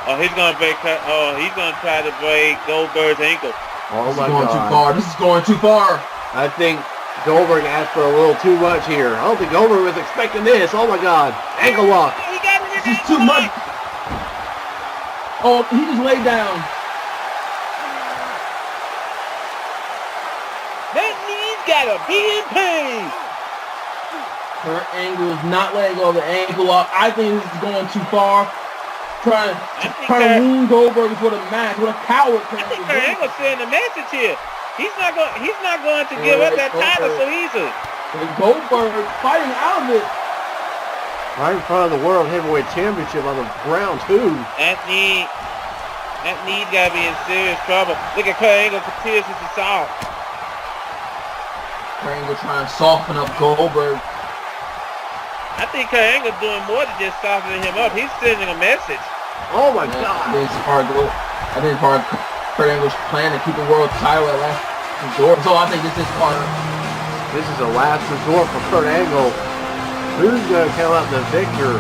S2: Oh, he's gonna break. He's gonna try to break Goldberg's ankle.
S1: Oh my
S3: God. This is going too far. This is going too far.
S1: I think Goldberg asked for a little too much here. I don't think Goldberg was expecting this. Oh my God. Ankle lock.
S3: This is too much. Oh, he just laid down.
S2: That knee's gotta be in pain.
S3: Kurt Angle is not letting go of the ankle lock. I think this is going too far. Trying to wound Goldberg for the match. What a coward!
S2: I think Kurt Angle's sending a message here. He's not going to give up that title so easily.
S3: And Goldberg fighting out of it.
S1: Right in front of the World Heavyweight Championship on the ground too.
S2: That knee's gotta be in serious trouble. Look at Kurt Angle continues to solve.
S3: Kurt Angle trying to soften up Goldberg.
S2: I think Kurt Angle doing more than just softening him up. He's sending a message.
S1: Oh my
S3: I
S1: God.
S3: think it's part of Kurt Angle's plan to keep the world title at Last Resort. So I think this is part of.
S1: This is a last resort for Kurt Angle. Who's going to come out the victor?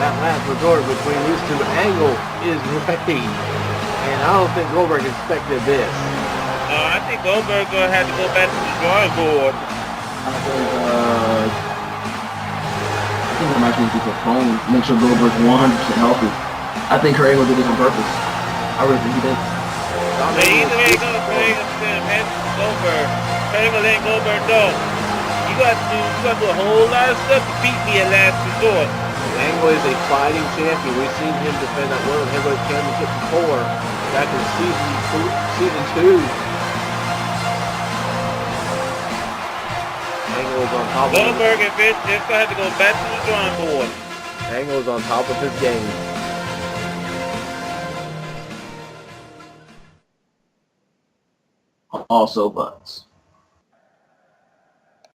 S1: That last resort between these two. Angle is ready. And I don't think Goldberg expected this.
S2: I think Goldberg going to have to go back to the drawing board.
S3: I think I might need to postpone, make sure Goldberg's 100% healthy. I think Kurt Angle did this on purpose. I really think he did.
S2: But either way, Kurt Angle send a message to Goldberg. Kurt Angle letting Goldberg know, you got to do a whole lot of stuff to beat me at Last Resort.
S1: Angle is a fighting champion. We've seen him defend that World Heavyweight Championship before, back in season 2. Angle is on top of
S2: Goldberg and Vince just going to have to go back to the drawing board.
S1: Angle is on top of his game.
S3: Also butts.